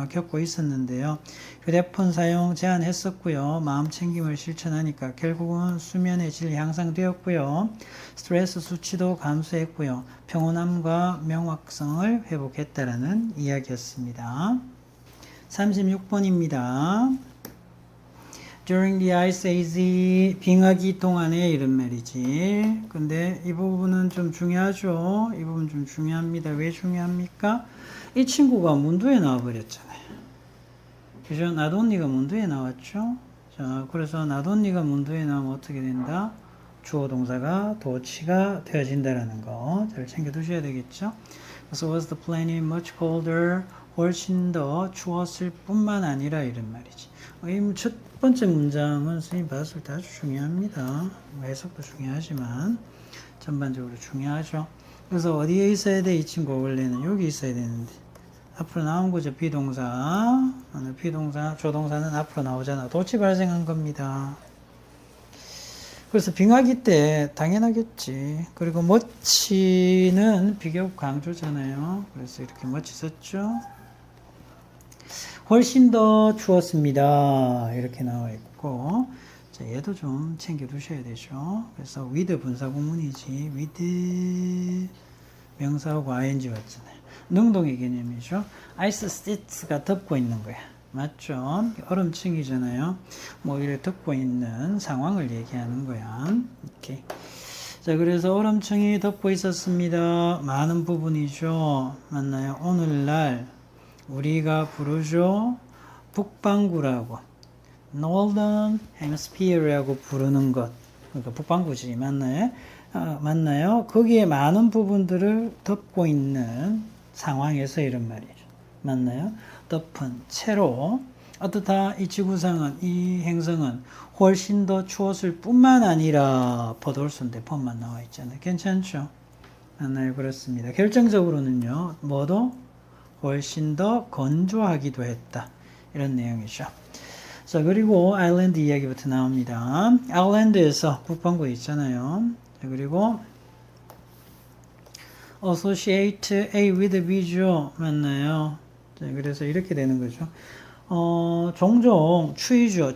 겪고 있었는데요. 휴대폰 사용 제한했었고요. 마음 챙김을 실천하니까 결국은 수면의 질 향상되었고요. 스트레스 수치도 감소했고요. 평온함과 명확성을 회복했다라는 이야기였습니다. 36번입니다. During the Ice Age, 빙하기 동안에 이런 말이지. 근데 이 부분은 좀 중요하죠. 이 부분 좀 중요합니다. 왜 중요합니까? 이 친구가 문두에 나와버렸잖아요. 그죠? 나돈니가 문두에 나왔죠. 자, 그래서 나돈니가 문두에 나오면 어떻게 된다? 주어 동사가 도치가 되어진다라는 거 잘 챙겨두셔야 되겠죠. 그래서 was the planet much colder? 훨씬 더 추웠을 뿐만 아니라 이런 말이지. 이 첫 번째 문장은 선생님 봤을 때 아주 중요합니다. 해석도 중요하지만 전반적으로 중요하죠. 그래서 어디에 있어야 돼? 이 친구 원래는 여기 있어야 되는데 앞으로 나온 거죠. 비동사. 비동사, 조동사는 앞으로 나오잖아. 도치 발생한 겁니다. 그래서 빙하기 때 당연하겠지. 그리고 멋지는 비교급 강조잖아요. 그래서 이렇게 멋지 썼죠. 훨씬 더 추웠습니다. 이렇게 나와 있고, 자, 얘도 좀 챙겨 두셔야 되죠. 그래서 with 분사 구문이지, with 명사하고 ing 왔잖아요. 능동의 개념이죠. ice sheets가 덮고 있는 거야. 맞죠? 얼음층이잖아요. 뭐 이렇게 덮고 있는 상황을 얘기하는 거야. 이렇게. 자, 그래서 얼음층이 덮고 있었습니다. 많은 부분이죠. 맞나요? 오늘날 우리가 부르죠. 북반구라고. Northern Hemisphere라고 부르는 것. 그러니까 북반구지. 맞나요? 맞나요? 거기에 많은 부분들을 덮고 있는 상황에서 이런 말이죠. 맞나요? 덮은 채로 어떻다? 이 지구상은, 이 행성은 훨씬 더 추웠을 뿐만 아니라 버돌순데 폰만 나와 있잖아요. 괜찮죠? 맞나요? 그렇습니다. 결정적으로는요. 뭐도? 훨씬 더 건조하기도 했다. 이런 내용이죠. 자, 그리고 아일랜드 이야기부터 나옵니다. 아일랜드에서 북반구에 있잖아요. 자, 그리고 associate A with B죠. 맞나요? 자, 그래서 이렇게 되는 거죠. 종종 추위죠.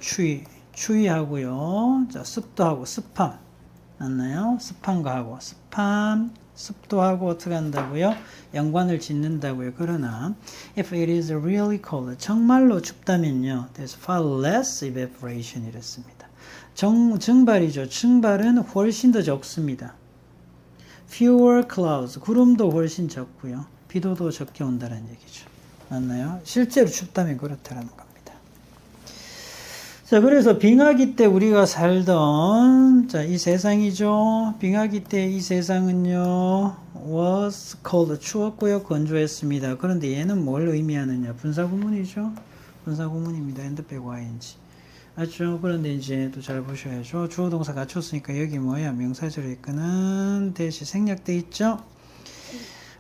추위하고요. 자, 습도하고 습함. 맞나요? 습함과 하고 습함, 습도하고 어떻게 한다고요? 연관을 짓는다고요. 그러나 if it is really cold, 정말로 춥다면요. there's far less evaporation 이랬습니다. 증발이죠. 증발은 훨씬 더 적습니다. fewer clouds, 구름도 훨씬 적고요. 비도 더 적게 온다는 얘기죠. 맞나요? 실제로 춥다면 그렇다는 겁니다. 자, 그래서 빙하기 때 우리가 살던, 자, 이 세상이죠. 빙하기 때 이 세상은요, was cold, 추웠고요, 건조했습니다. 그런데 얘는 뭘 의미하느냐? 분사구문이죠. 분사구문입니다. and 빼고 ing. 맞죠? 그런데 이제 또 잘 보셔야죠. 주어 동사 갖췄으니까 여기 뭐야? 명사절에 있거는 대시 생략돼 있죠?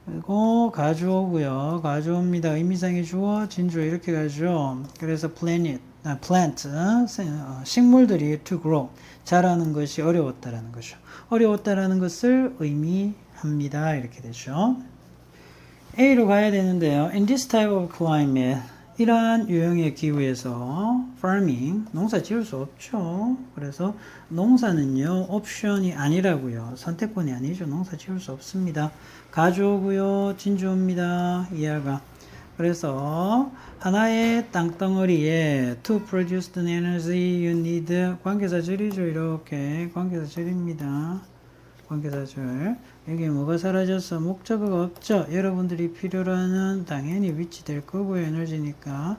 그리고 가져오고요. 가져옵니다. 의미상의 주어, 진주어 이렇게 가죠. 그래서 plant, 식물들이 to grow, 자라는 것이 어려웠다라는 거죠. 어려웠다라는 것을 의미합니다. 이렇게 되죠. A로 가야 되는데요. In this type of climate, 이러한 유형의 기후에서 farming, 농사 지을 수 없죠. 그래서 농사는요, 옵션이 아니라고요. 선택권이 아니죠. 농사 지을 수 없습니다. 가져오고요. 진주옵니다. 이하가. 그래서 하나의 땅덩어리에 to produce the energy you need, 관계사절이죠. 이렇게 관계사절입니다. 관계사절. 여기 뭐가 사라졌어? 목적어가 없죠. 여러분들이 필요로 하는 당연히 위치될 거고요. 에너지니까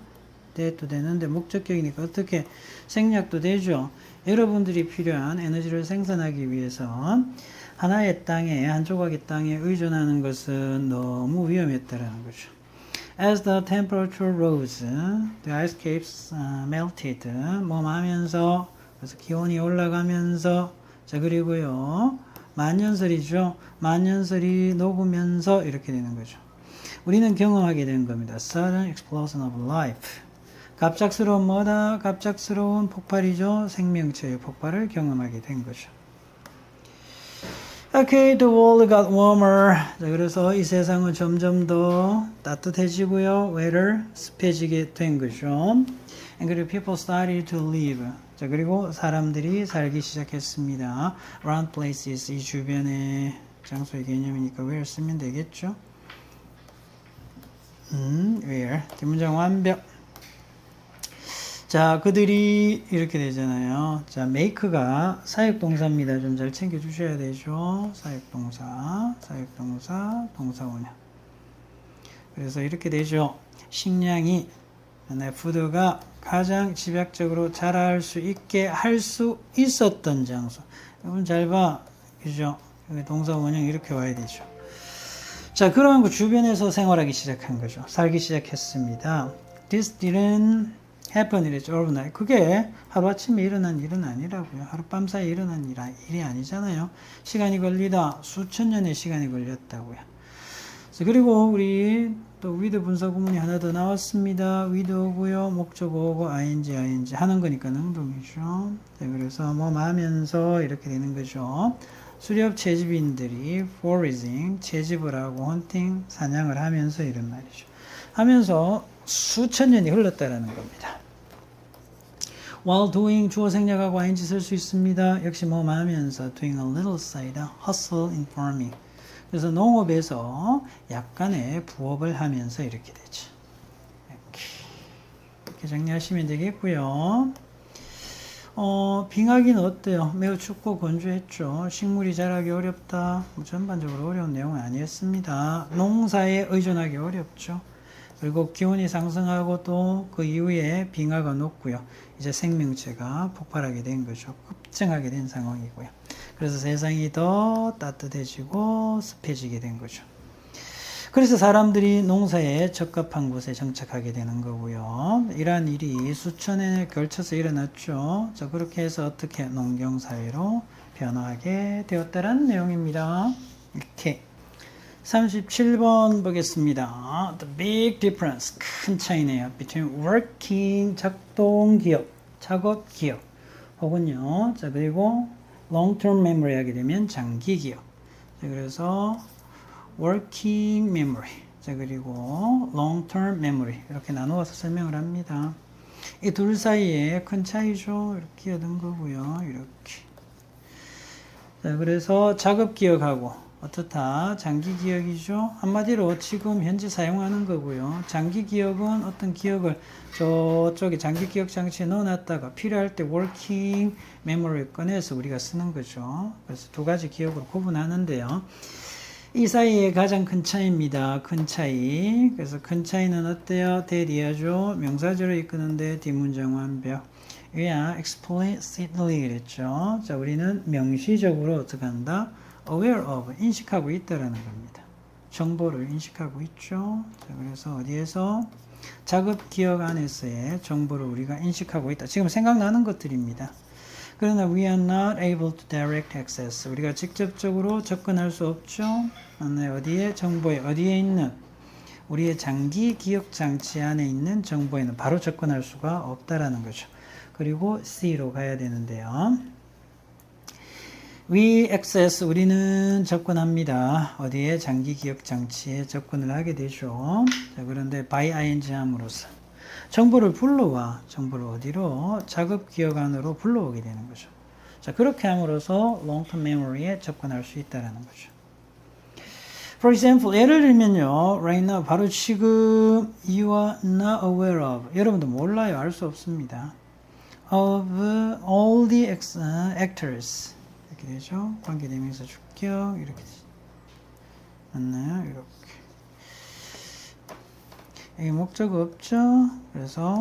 대도 되는데 목적격이니까 어떻게 생략도 되죠. 여러분들이 필요한 에너지를 생산하기 위해서 하나의 땅에, 한 조각의 땅에 의존하는 것은 너무 위험했다라는 거죠. As the temperature rose, the ice caps melted. 하면서, 그래서 기온이 올라가면서, 자, 그리고요, 만년설이죠. 만년설이 녹으면서 이렇게 되는 거죠. 우리는 경험하게 된 겁니다. Sudden explosion of life. 갑작스러운 뭐다? 갑작스러운 폭발이죠. 생명체의 폭발을 경험하게 된 거죠. Okay, the world got warmer. 자, 그래서 이 세상은 점점 더 따뜻해지고요. weather, 습해지게 된 거죠. And 그리고 people started to live. 자, 그리고 사람들이 살기 시작했습니다. around places, 이 주변의 장소의 개념이니까 where 쓰면 되겠죠. where. 뒷문장 완벽. 자, 그들이 이렇게 되잖아요. 자, make가 사역동사입니다. 좀 잘 챙겨주셔야 되죠. 사역동사, 동사원형. 그래서 이렇게 되죠. 식량이, 푸드가 가장 집약적으로 자랄 수 있게 할 수 있었던 장소. 여러분 잘 봐. 그죠? 동사원형 이렇게 와야 되죠. 자, 그러면 그 주변에서 생활하기 시작한 거죠. 살기 시작했습니다. This didn't happen 이랬죠. overnight. 그게 하루아침에 일어난 일은 아니라고요. 하룻밤 사이에 일어난 일이 아니잖아요. 시간이 걸리다. 수천 년의 시간이 걸렸다고요. 자, 그리고 우리 또 with 분사 구문이 하나 더 나왔습니다. with고요. 목적어고 ing 하는 거니까 능동이죠. 자, 그래서 뭐 하면서 이렇게 되는 거죠. 수렵 채집인들이 foraging, 채집을 하고 hunting, 사냥을 하면서 이런 말이죠. 하면서 수천 년이 흘렀다라는 겁니다. While doing 주어 생략하고 ing 쓸 수 있습니다. 역시 하면서 doing a little side hustle in farming. 그래서 농업에서 약간의 부업을 하면서 이렇게 되죠. 이렇게 정리하시면 되겠고요. 빙하기는 어때요? 매우 춥고 건조했죠. 식물이 자라기 어렵다. 전반적으로 어려운 내용은 아니었습니다. 농사에 의존하기 어렵죠. 그리고 기온이 상승하고 또 그 이후에 빙하가 녹고요. 이제 생명체가 폭발하게 된 거죠. 급증하게 된 상황이고요. 그래서 세상이 더 따뜻해지고 습해지게 된 거죠. 그래서 사람들이 농사에 적합한 곳에 정착하게 되는 거고요. 이러한 일이 수천 년에 걸쳐서 일어났죠. 자, 그렇게 해서 어떻게 농경사회로 변화하게 되었다라는 내용입니다. 이렇게 37번 보겠습니다. The big difference, 큰 차이네요. Between working, 작동기억, 작업기억 혹은요. 자, 그리고 long-term memory 하게 되면 장기기억. 자, 그래서 working memory. 자, 그리고 long-term memory. 이렇게 나누어서 설명을 합니다. 이 둘 사이에 큰 차이죠. 이렇게 얻은 거고요. 이렇게. 자, 그래서 작업기억하고 어떻다? 장기기억이죠. 한마디로 지금 현재 사용하는 거고요. 장기기억은 어떤 기억을 저쪽에 장기기억 장치에 넣어놨다가 필요할 때 working memory 꺼내서 우리가 쓰는 거죠. 그래서 두 가지 기억으로 구분하는데요. 이 사이에 가장 큰 차이입니다. 큰 차이. 그래서 큰 차이는 어때요? 대리하죠. 명사절을 이끄는데 뒷문장 완벽. 위야 explicitly 그랬죠. 자, 우리는 명시적으로 어떻게 한다? aware of, 인식하고 있다라는 겁니다. 정보를 인식하고 있죠. 자, 그래서 어디에서? 작업 기억 안에서의 정보를 우리가 인식하고 있다. 지금 생각나는 것들입니다. 그러나 we are not able to direct access. 우리가 직접적으로 접근할 수 없죠. 어디에? 정보에. 어디에 있는? 우리의 장기 기억 장치 안에 있는 정보에는 바로 접근할 수가 없다라는 거죠. 그리고 C로 가야 되는데요. We access, 우리는 접근합니다. 어디에? 장기 기억 장치에 접근을 하게 되죠. 자, 그런데 by ing 함으로써 정보를 불러와. 정보를 어디로? 작업 기억 안으로 불러오게 되는 거죠. 자, 그렇게 함으로써 long-term memory에 접근할 수 있다는 거죠. For example, 예를 들면요. Right now, 바로 지금 you are not aware of. 여러분도 몰라요. 알 수 없습니다. Of all the actors. 이렇게 되죠. 관계대명사 주격 이렇게 맞나요? 이렇게 여기 목적 없죠. 그래서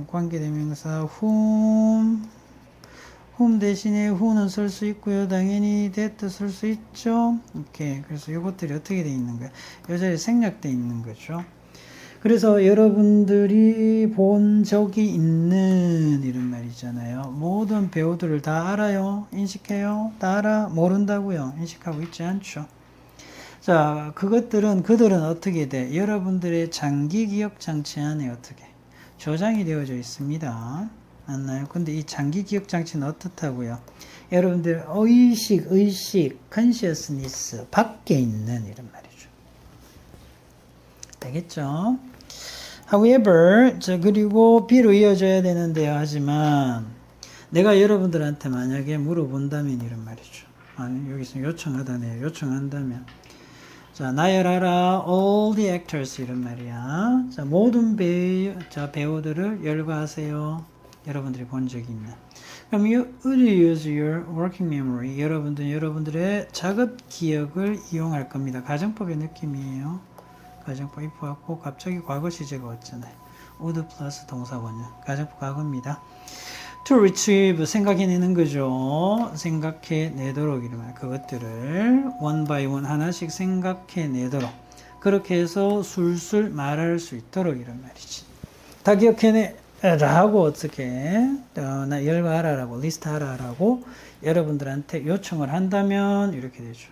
관계대명사 whom 대신에 who는 쓸 수 있고요. 당연히 that 쓸 수 있죠. 이렇게 그래서 이것들이 어떻게 되어 있는 거예요? 이 자리에 생략되어 있는 거죠. 그래서 여러분들이 본 적이 있는 이런 말이잖아요. 모든 배우들을 다 알아요? 인식해요? 다 알아? 모른다고요? 인식하고 있지 않죠. 자, 그들은 어떻게 돼? 여러분들의 장기 기억 장치 안에 어떻게 저장이 되어져 있습니다. 맞나요? 근데 이 장기 기억 장치는 어떻다고요? 여러분들 의식, consciousness 밖에 있는 이런 말이죠. 되겠죠? However, 그리고 B로 이어져야 되는데요. 하지만 내가 여러분들한테 만약에 물어본다면 이런 말이죠. 아니, 여기서 요청하다네요. 요청한다면. 자, 나열하라 all the actors 이런 말이야. 자, 모든 배우들을 열거하세요. 여러분들이 본 적이 있는. 그럼 you would use your working memory. 여러분들의 작업 기억을 이용할 겁니다. 가정법의 느낌이에요. 가정법 if 왔고 갑자기 과거 시제가 왔잖아요. would 플러스 동사원형. 가정법 과거입니다. to retrieve 생각해내는 거죠. 생각해내도록 이러면 그것들을 one by one 하나씩 생각해내도록 그렇게 해서 술술 말할 수 있도록 이런 말이지. 다 기억해내라고 어떻게 나 열거하라라고 리스트하라라고 여러분들한테 요청을 한다면 이렇게 되죠.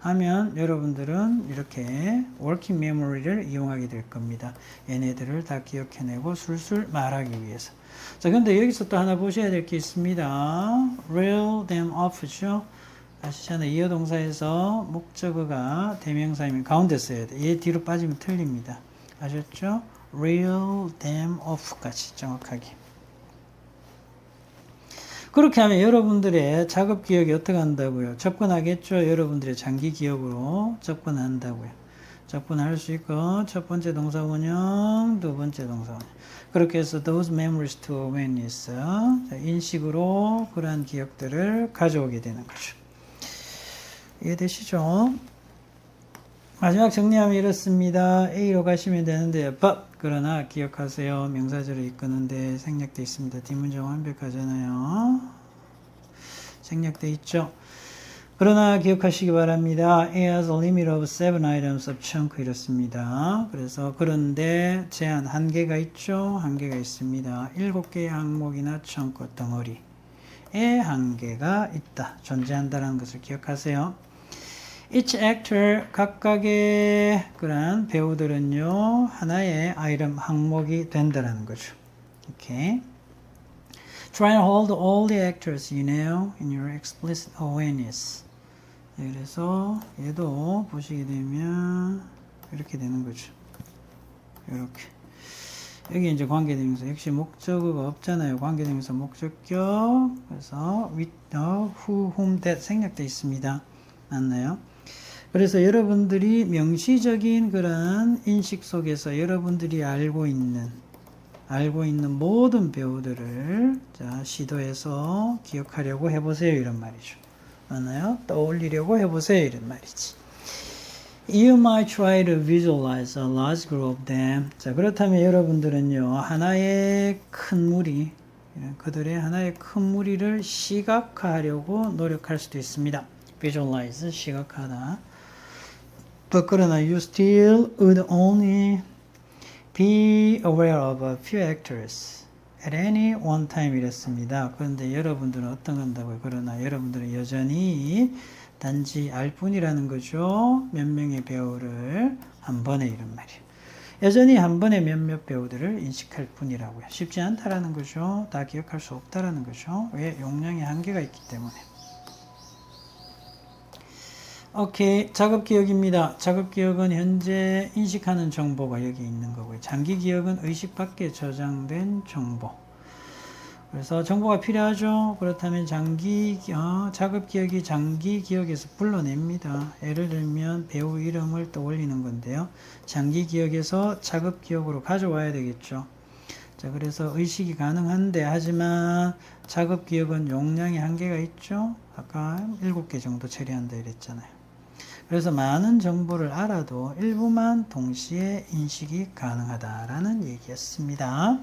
하면 여러분들은 이렇게 working memory를 이용하게 될 겁니다. 얘네들을 다 기억해내고 술술 말하기 위해서. 자, 근데 여기서 또 하나 보셔야 될 게 있습니다. reel them off죠. 아시잖아요. 이어 동사에서 목적어가 대명사이면 가운데 써야 돼. 얘 뒤로 빠지면 틀립니다. 아셨죠? reel them off까지 정확하게. 그렇게 하면 여러분들의 작업 기억이 어떻게 한다고요? 접근하겠죠? 여러분들의 장기 기억으로 접근한다고요. 접근할 수 있고 첫 번째 동사 원형, 두 번째 동사 원형. 그렇게 해서 those memories to awareness 인식으로 그러한 기억들을 가져오게 되는 거죠. 이해되시죠? 마지막 정리하면 이렇습니다. A로 가시면 되는데 but 그러나 기억하세요. 명사절을 이끄는데 생략되어 있습니다. 뒷문장 완벽하잖아요. 생략되어 있죠. 그러나 기억하시기 바랍니다. A has a limit of 7 items of chunk 이렇습니다. 그래서 그런데 제한 한계가 있죠. 한계가 있습니다. 7개의 항목이나 chunk 덩어리에 한계가 있다. 존재한다는 것을 기억하세요. Each actor 각각의 그런 배우들은요 하나의 아이템 항목이 된다는 거죠. 오케이. Try and hold all the actors you know in your explicit awareness. 네, 그래서 얘도 보시게 되면 이렇게 되는 거죠. 이렇게. 여기 이제 관계대명사 역시 목적어가 없잖아요. 관계대명사 목적격. 그래서 with, who, whom, that 생략되어 있습니다. 맞나요? 그래서 여러분들이 명시적인 그런 인식 속에서 여러분들이 알고 있는 모든 배우들을 자, 시도해서 기억하려고 해보세요. 이런 말이죠. 맞나요? 떠올리려고 해보세요. 이런 말이지. You might try to visualize a large group of them. 자, 그렇다면 여러분들은요, 하나의 큰 무리, 그들의 하나의 큰 무리를 시각화하려고 노력할 수도 있습니다. visualize, 시각화하다. But 그러나 you still would only be aware of a few actors at any one time 이랬습니다. 그런데 여러분들은 어떤 건다고요? 그러나 여러분들은 여전히 단지 알 뿐이라는 거죠. 몇 명의 배우를 한 번에 이런 말이에요. 여전히 한 번에 몇몇 배우들을 인식할 뿐이라고요. 쉽지 않다라는 거죠. 다 기억할 수 없다라는 거죠. 왜? 용량의 한계가 있기 때문에. 오케이. 작업 기억입니다. 작업 기억은 현재 인식하는 정보가 여기 있는 거고요. 장기 기억은 의식 밖에 저장된 정보. 그래서 정보가 필요하죠. 그렇다면 작업 기억이 장기 기억에서 불러냅니다. 예를 들면 배우 이름을 떠올리는 건데요. 장기 기억에서 작업 기억으로 가져와야 되겠죠. 자, 그래서 의식이 가능한데 하지만 작업 기억은 용량의 한계가 있죠. 아까 7개 정도 처리한다 이랬잖아요. 그래서 많은 정보를 알아도 일부만 동시에 인식이 가능하다라는 얘기였습니다.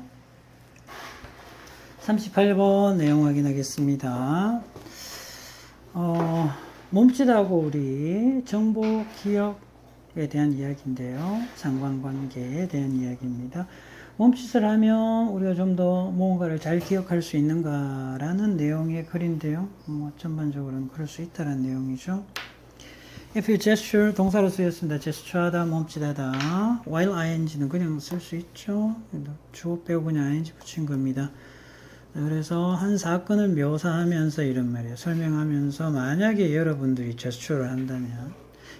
38번 내용 확인하겠습니다. 몸짓하고 우리 정보 기억에 대한 이야기인데요. 상관관계에 대한 이야기입니다. 몸짓을 하면 우리가 좀 더 무언가를 잘 기억할 수 있는가라는 내용의 글인데요. 전반적으로는 그럴 수 있다는 내용이죠. If you gesture 동사로 쓰였습니다. gesture하다, 몸짓하다. while ing는 그냥 쓸 수 있죠. 주어 빼고 그냥 ing 붙인 겁니다. 그래서 한 사건을 묘사하면서 이런 말이에요. 설명하면서 만약에 여러분들이 제스처를 한다면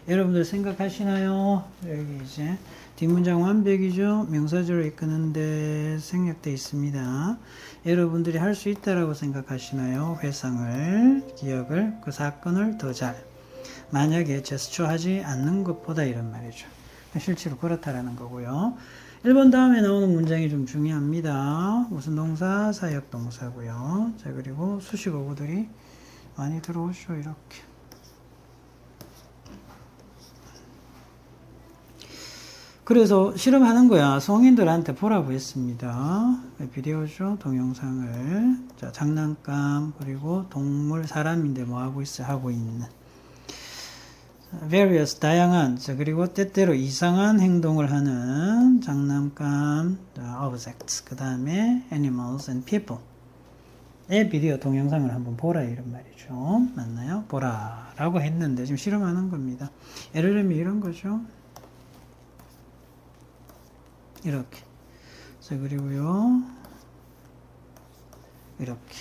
여러분들 생각하시나요? 여기 이제 뒷문장 완벽이죠. 명사절로 이끄는데 생략되어 있습니다. 여러분들이 할 수 있다라고 생각하시나요? 회상을, 기억을, 그 사건을 더 잘. 만약에 제스처 하지 않는 것보다 이런 말이죠. 실제로 그렇다라는 거고요. 1번 다음에 나오는 문장이 좀 중요합니다. 무슨 동사? 사역 동사고요. 자, 그리고 수식 어구들이 많이 들어오죠. 이렇게. 그래서 실험하는 거야. 성인들한테 보라고 했습니다. 비디오죠. 동영상을. 자, 장난감, 그리고 동물, 사람인데 뭐 하고 있어? 하고 있는. various, 다양한, 자, 그리고 때때로 이상한 행동을 하는 장난감, objects, 그 다음에 animals and people. 의 비디오 동영상을 한번 보라 이런 말이죠. 맞나요? 보라 라고 했는데 지금 실험하는 겁니다. 예를 들면 이런 거죠. 이렇게. 자, 그리고요. 이렇게.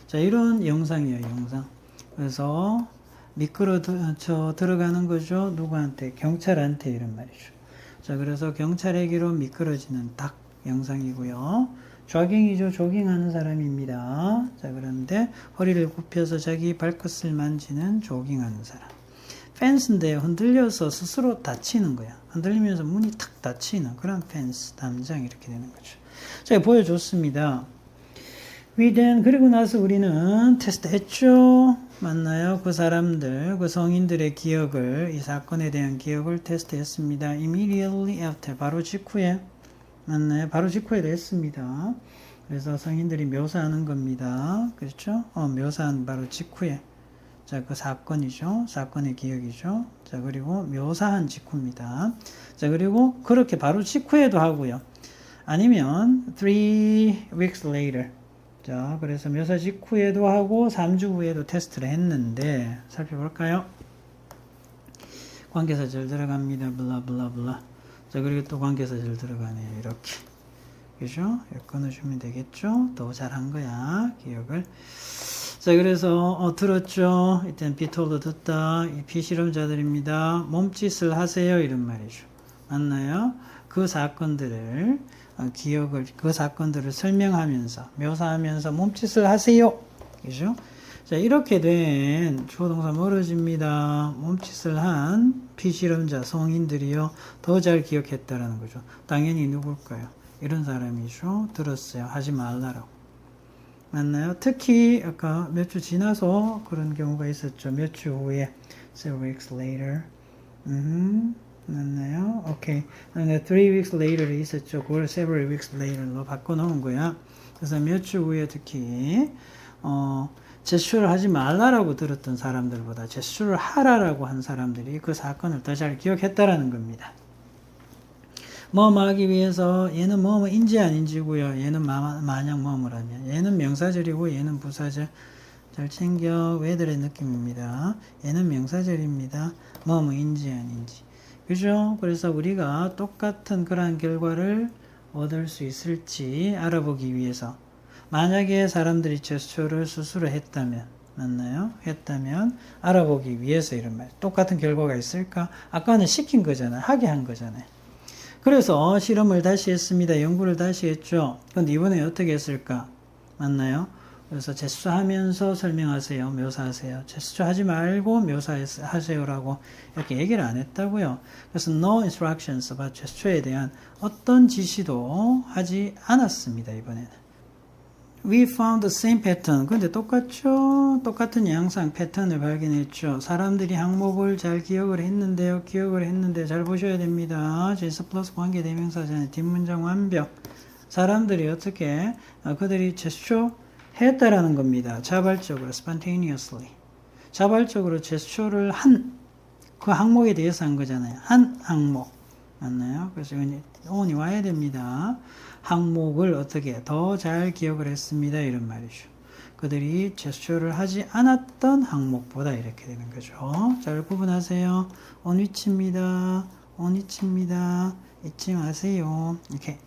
자, 이런 영상이에요, 영상. 그래서 미끄러져 들어가는 거죠. 누구한테? 경찰한테 이런 말이죠. 자, 그래서 경찰에게로 미끄러지는 닭 영상이고요. 조깅이죠. 조깅하는 사람입니다. 자, 그런데 허리를 굽혀서 자기 발끝을 만지는 조깅하는 사람. 펜스인데 흔들려서 스스로 다치는 거야. 흔들리면서 문이 탁 닫히는 그런 펜스, 담장 이렇게 되는 거죠. 자, 보여줬습니다. 그리고 나서 우리는 테스트 했죠. 맞나요? 그 사람들, 그 성인들의 기억을, 이 사건에 대한 기억을 테스트 했습니다. Immediately after, 바로 직후에. 맞나요? 바로 직후에 했습니다. 그래서 성인들이 묘사하는 겁니다. 그렇죠? 묘사한 바로 직후에. 자, 그 사건이죠. 사건의 기억이죠. 자, 그리고 묘사한 직후입니다. 자, 그리고 그렇게 바로 직후에도 하고요. 아니면 3 weeks later. 자, 그래서 묘사 직후에도 하고 3주 후에도 테스트를 했는데 살펴볼까요? 관계사절 들어갑니다. 블라블라블라. 자, 그리고 또 관계사절 들어가네요. 이렇게. 그죠? 이렇게 끊어주면 되겠죠? 더 잘한 거야. 기억을. 자, 그래서 들었죠. 일단 비톨도 듣다. 이 비실험자들입니다. 몸짓을 하세요. 이런 말이죠. 맞나요? 그 사건들을 기억을, 그 사건들을 설명하면서 묘사하면서 몸짓을 하세요. 그죠? 자, 이렇게 된 주어동사 멀어집니다. 몸짓을 한 비실험자 성인들이요 더 잘 기억했다라는 거죠. 당연히 누굴까요? 이런 사람이죠. 들었어요. 하지 말라라고. 맞나요? 특히 아까 몇 주 지나서 그런 경우가 있었죠. 몇 주 후에 several weeks later. 맞나요? 오케이. 3 weeks later이 있었죠. 그걸 several weeks later로 바꿔놓은 거야. 그래서 몇 주 후에 특히 제스처를 하지 말라라고 들었던 사람들보다 제스처를 하라라고 한 사람들이 그 사건을 더 잘 기억했다라는 겁니다. 뭐뭐 하기 위해서 얘는 뭐뭐인지 아닌지고요. 얘는 만약 뭐뭐라면 얘는 명사절이고 얘는 부사절. 잘 챙겨. 왜들의 느낌입니다. 얘는 명사절입니다. 뭐뭐인지 아닌지. 그죠? 그래서 우리가 똑같은 그러한 결과를 얻을 수 있을지 알아보기 위해서 만약에 사람들이 제스처를 스스로 했다면 맞나요? 했다면 알아보기 위해서 이런 말. 똑같은 결과가 있을까? 아까는 시킨 거잖아요. 하게 한 거잖아요. 그래서 실험을 다시 했습니다. 연구를 다시 했죠. 그런데 이번에 어떻게 했을까? 맞나요? 그래서 제스처하면서 설명하세요. 묘사하세요. 제스처 하지 말고 묘사하세요라고 이렇게 얘기를 안 했다고요. 그래서 no instructions about 제스처에 대한 어떤 지시도 하지 않았습니다. 이번에는. We found the same pattern. 근데 똑같죠? 똑같은 양상 패턴을 발견했죠. 사람들이 항목을 잘 기억을 했는데요. 기억을 했는데 잘 보셔야 됩니다. 제스 플러스 관계 대명사잖아요. 뒷문장 완벽. 사람들이 어떻게 그들이 제스처 했다라는 겁니다. 자발적으로 spontaneously. 자발적으로 제스처를 한 그 항목에 대해서 한 거잖아요. 한 항목. 맞나요? 그래서 on이 와야 됩니다. 항목을 어떻게 더 잘 기억을 했습니다. 이런 말이죠. 그들이 제스처를 하지 않았던 항목보다 이렇게 되는 거죠. 잘 구분하세요. on 위치입니다. on 위치입니다. 잊지 마세요. 이렇게.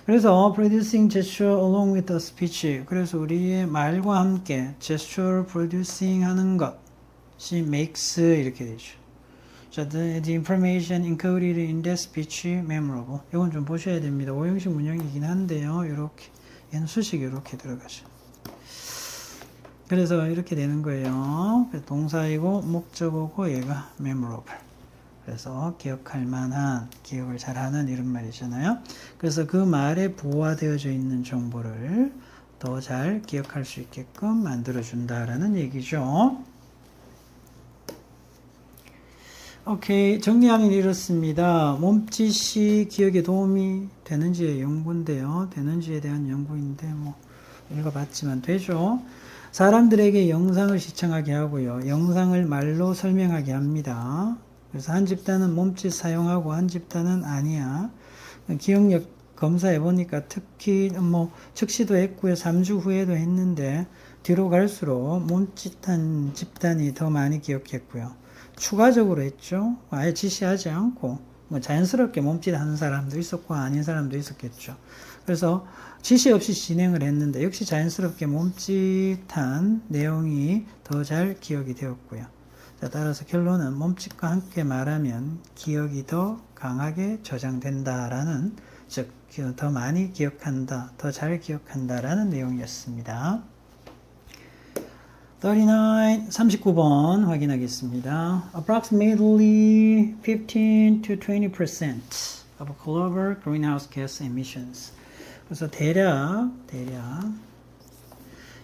그래서 producing gesture along with a speech. 그래서 우리의 말과 함께 gesture producing 하는 것이 makes 이렇게 되죠. 자, the information encoded in that speech memorable. 이건 좀 보셔야 됩니다. 오형식 문형이긴 한데요. 이렇게 얘는 수식이 이렇게 들어가죠. 그래서 이렇게 되는 거예요. 동사이고 목적어고 얘가 memorable. 그래서 기억할 만한, 기억을 잘하는 이런 말이잖아요. 그래서 그 말에 부화되어져 있는 정보를 더 잘 기억할 수 있게끔 만들어준다라는 얘기죠. 오케이, 정리하면 이렇습니다. 몸짓이 기억에 도움이 되는지의 연구인데요. 되는지에 대한 연구인데 뭐 읽어봤지만 되죠. 사람들에게 영상을 시청하게 하고요. 영상을 말로 설명하게 합니다. 그래서 한 집단은 몸짓 사용하고 한 집단은 아니야. 기억력 검사해 보니까 특히 뭐 즉시도 했고요. 3주 후에도 했는데 뒤로 갈수록 몸짓한 집단이 더 많이 기억했고요. 추가적으로 했죠. 아예 지시하지 않고 뭐 자연스럽게 몸짓하는 사람도 있었고 아닌 사람도 있었겠죠. 그래서 지시 없이 진행을 했는데 역시 자연스럽게 몸짓한 내용이 더 잘 기억이 되었고요. 자, 따라서 결론은 몸짓과 함께 말하면 기억이 더 강하게 저장된다라는, 즉 더 많이 기억한다, 더 잘 기억한다라는 내용이었습니다. 39번 확인하겠습니다. Approximately 15 to 20% of global greenhouse gas emissions. 그래서 대략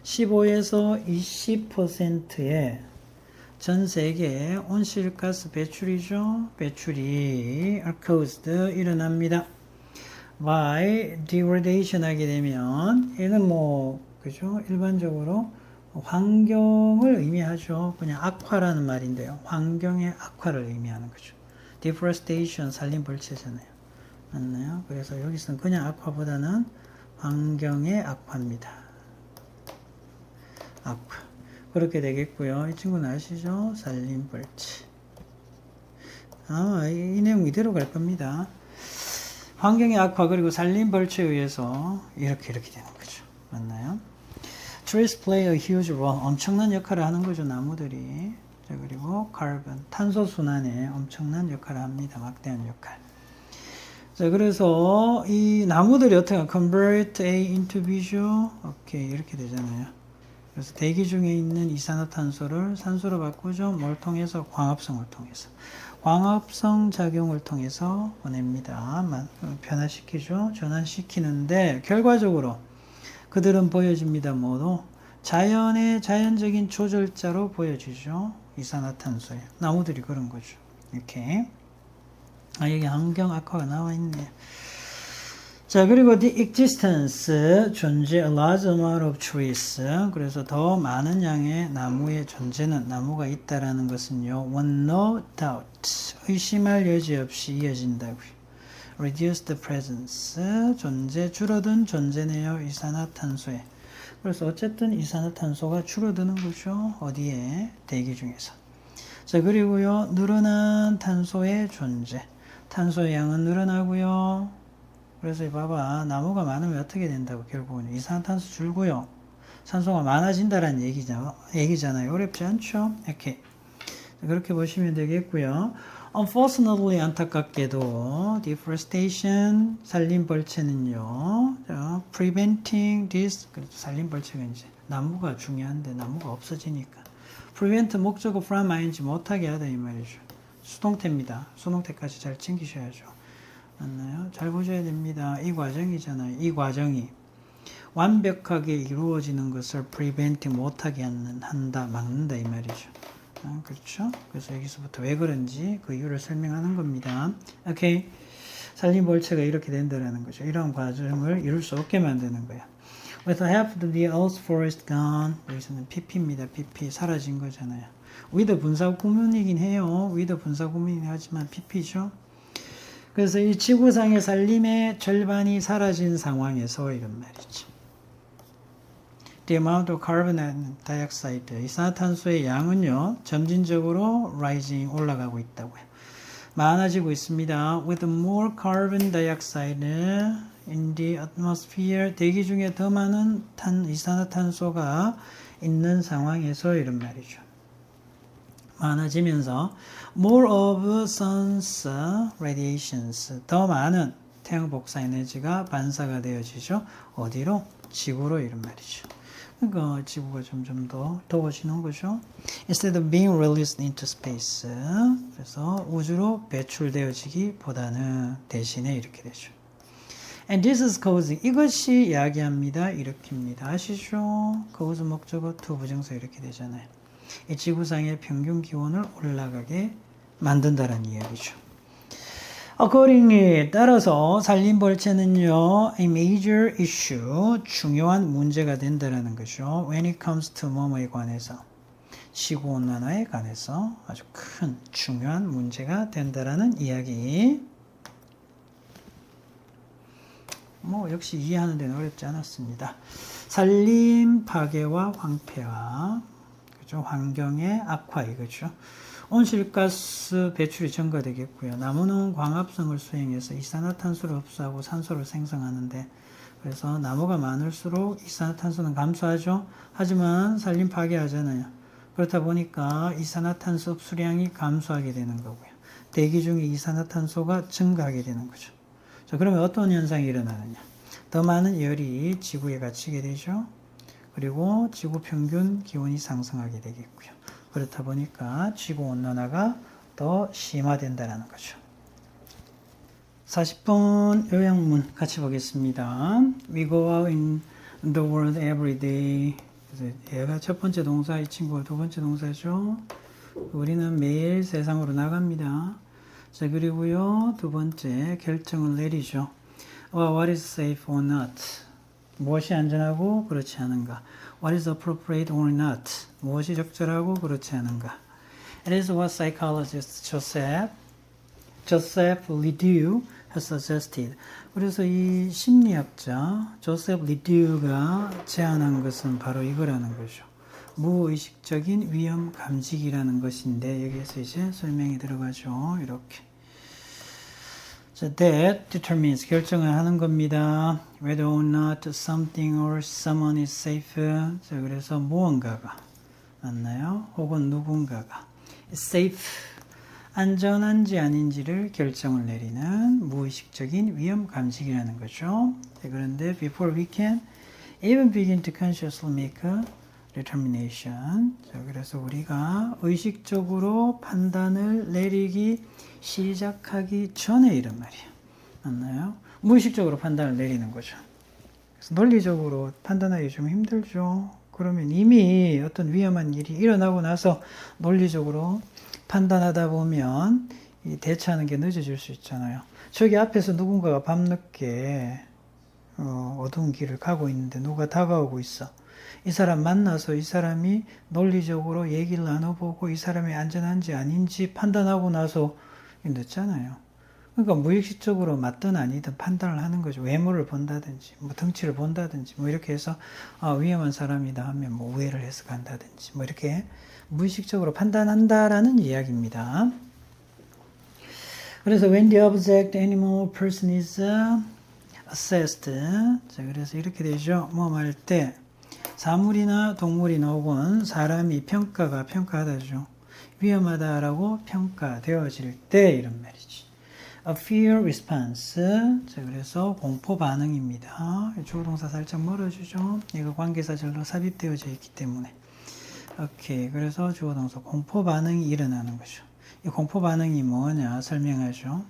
15에서 20%의 전 세계 온실가스 배출이죠. 배출이 are caused 일어납니다. by degradation 하게 되면 얘는 뭐 그죠? 일반적으로 환경을 의미하죠. 그냥 악화라는 말인데요. 환경의 악화를 의미하는 거죠. deforestation 산림벌채잖아요. 맞나요? 그래서 여기서는 그냥 악화보다는 환경의 악화입니다. 악화. 그렇게 되겠고요. 이 친구는 아시죠? 산림벌채. 아마 이 내용 이대로 갈 겁니다. 환경의 악화 그리고 산림벌채에 의해서 이렇게 되는 거죠. 맞나요? Trees play a huge role. 엄청난 역할을 하는 거죠. 나무들이. 자, 그리고 carbon. 탄소 순환에 엄청난 역할을 합니다. 막대한 역할. 자, 그래서 이 나무들이 어떻게 convert A into B죠? 오케이, 이렇게 되잖아요. 그래서 대기 중에 있는 이산화탄소를 산소로 바꾸죠. 뭘 통해서? 광합성을 통해서. 광합성 작용을 통해서 보냅니다. 변화시키죠. 전환시키는데 결과적으로 그들은 보여집니다. 뭐로? 자연의 자연적인 조절자로 보여지죠. 이산화탄소에. 나무들이 그런 거죠. 이렇게. 여기 환경 악화가 나와 있네요. 자, 그리고 the existence, 존재, a large amount of trees. 그래서 더 많은 양의 나무의 존재는, 나무가 있다라는 것은요, one no doubt, 의심할 여지 없이 이어진다고요. reduce the presence, 존재, 줄어든 존재네요, 이산화탄소에. 그래서 어쨌든 이산화탄소가 줄어드는 거죠. 어디에? 대기 중에서. 자, 그리고요, 늘어난 탄소의 존재. 탄소의 양은 늘어나고요. 그래서 봐봐, 나무가 많으면 어떻게 된다고? 결국은 이산화탄소 줄고요. 산소가 많아진다라는 얘기잖아요. 어렵지 않죠? 이렇게. 그렇게 보시면 되겠고요. Unfortunately, 안타깝게도 deforestation, 산림벌채는요. preventing this, 산림벌채가 이제 나무가 중요한데 나무가 없어지니까 prevent 목적어 from ing 못하게 하다 이 말이죠. 수동태입니다. 수동태까지 잘 챙기셔야죠. 맞나요? 잘 보셔야 됩니다. 이 과정이잖아요. 이 과정이 완벽하게 이루어지는 것을 prevent 못하게 한다, 막는다 이 말이죠. 그렇죠? 그래서 여기서부터 왜 그런지 그 이유를 설명하는 겁니다. 오케이. 산림벌채가 이렇게 된다는 거죠. 이런 과정을 이룰 수 없게 만드는 거야. With half the earth's forest gone. 여기서는 pp입니다. pp. 사라진 거잖아요. with 분사 구문이긴 해요. with 분사 구문이긴 하지만 pp죠. 그래서 이 지구상의 산림의 절반이 사라진 상황에서 이런 말이죠. The amount of carbon dioxide, 이산화탄소의 양은요, 점진적으로 rising, 올라가고 있다고요. 많아지고 있습니다. With more carbon dioxide in the atmosphere, 대기 중에 더 많은 이산화탄소가 있는 상황에서 이런 말이죠. 많아지면서 more of sun's radiations, 더 많은 태양 복사 에너지가 반사가 되어지죠. 어디로? 지구로 이런 말이죠. 그러니까 지구가 점점 더 더워지는 거죠. Instead of being released into space, 그래서 우주로 배출되어지기보다는 대신에 이렇게 되죠. And this is causing, 이것이 이야기합니다. 일으킵니다. 아시죠? cause 목적어 to 부정사 이렇게 되잖아요. 이 지구상의 평균 기온을 올라가게 만든다는 이야기죠. Accordingly, 따라서 산림벌채는요, a major issue, 중요한 문제가 된다는 거죠. When it comes to 뭐뭐에 관해서, 지구온난화에 관해서 아주 큰 중요한 문제가 된다는 이야기. 역시 이해하는 데는 어렵지 않았습니다. 산림 파괴와 황폐화, 그죠? 환경의 악화 이거죠. 온실가스 배출이 증가되겠고요. 나무는 광합성을 수행해서 이산화탄소를 흡수하고 산소를 생성하는데, 그래서 나무가 많을수록 이산화탄소는 감소하죠. 하지만 산림 파괴하잖아요. 그렇다 보니까 이산화탄소 흡수량이 감소하게 되는 거고요. 대기 중에 이산화탄소가 증가하게 되는 거죠. 자, 그러면 어떤 현상이 일어나느냐? 더 많은 열이 지구에 갇히게 되죠. 그리고 지구 평균 기온이 상승하게 되겠고요. 그렇다 보니까 지구온난화가 더 심화된다는 거죠. 40번 요약문 같이 보겠습니다. We go out in the world every day. 얘가 첫 번째 동사, 이 친구가 두 번째 동사죠. 우리는 매일 세상으로 나갑니다. 자, 그리고요, 두 번째 결정을 내리죠. What is safe or not? 무엇이 안전하고 그렇지 않은가? What is appropriate or not? 무엇이 적절하고 그렇지 않은가? It is what psychologist Joseph Ledoux has suggested. 그래서 이 심리학자 조셉 리듀가 제안한 것은 바로 이거라는 거죠. 무의식적인 위험 감지기라는 것인데, 여기에서 이제 설명이 들어가죠. 이렇게. 자, that determines, 결정을 하는 겁니다. Whether or not something or someone is safe. 자, 그래서 무언가가, 맞나요? 혹은 누군가가 safe, 안전한지 아닌지를 결정을 내리는 무의식적인 위험 감지기라는 거죠. 자, 그런데 before we can even begin to consciously make a determination. 자, 그래서 우리가 의식적으로 판단을 내리기 시작하기 전에 이런 말이에요. 맞나요? 무의식적으로 판단을 내리는 거죠. 그래서 논리적으로 판단하기 좀 힘들죠. 그러면 이미 어떤 위험한 일이 일어나고 나서 논리적으로 판단하다 보면 이 대처하는 게 늦어질 수 있잖아요. 저기 앞에서 누군가가 밤늦게 어두운 길을 가고 있는데 누가 다가오고 있어. 이 사람 만나서 이 사람이 논리적으로 얘기를 나눠보고 이 사람이 안전한지 아닌지 판단하고 나서 늦잖아요. 그러니까 무의식적으로 맞든 아니든 판단을 하는 거죠. 외모를 본다든지, 덩치를 본다든지, 이렇게 해서 위험한 사람이다 하면 우회를 해서 간다든지, 이렇게 무의식적으로 판단한다라는 이야기입니다. 그래서 when the object, animal, person is assessed, 자, 그래서 이렇게 되죠. 할 때 사물이나 동물이나 혹은 사람이 평가하다죠. 위험하다라고 평가되어질 때 이런 말이지. A fear response. 자, 그래서 공포 반응입니다. 주어 동사 살짝 멀어지죠. 이거 관계사절로 삽입되어져 있기 때문에. 오케이. 그래서 주어 동사 공포 반응이 일어나는 거죠. 이 공포 반응이 뭐냐 설명하죠.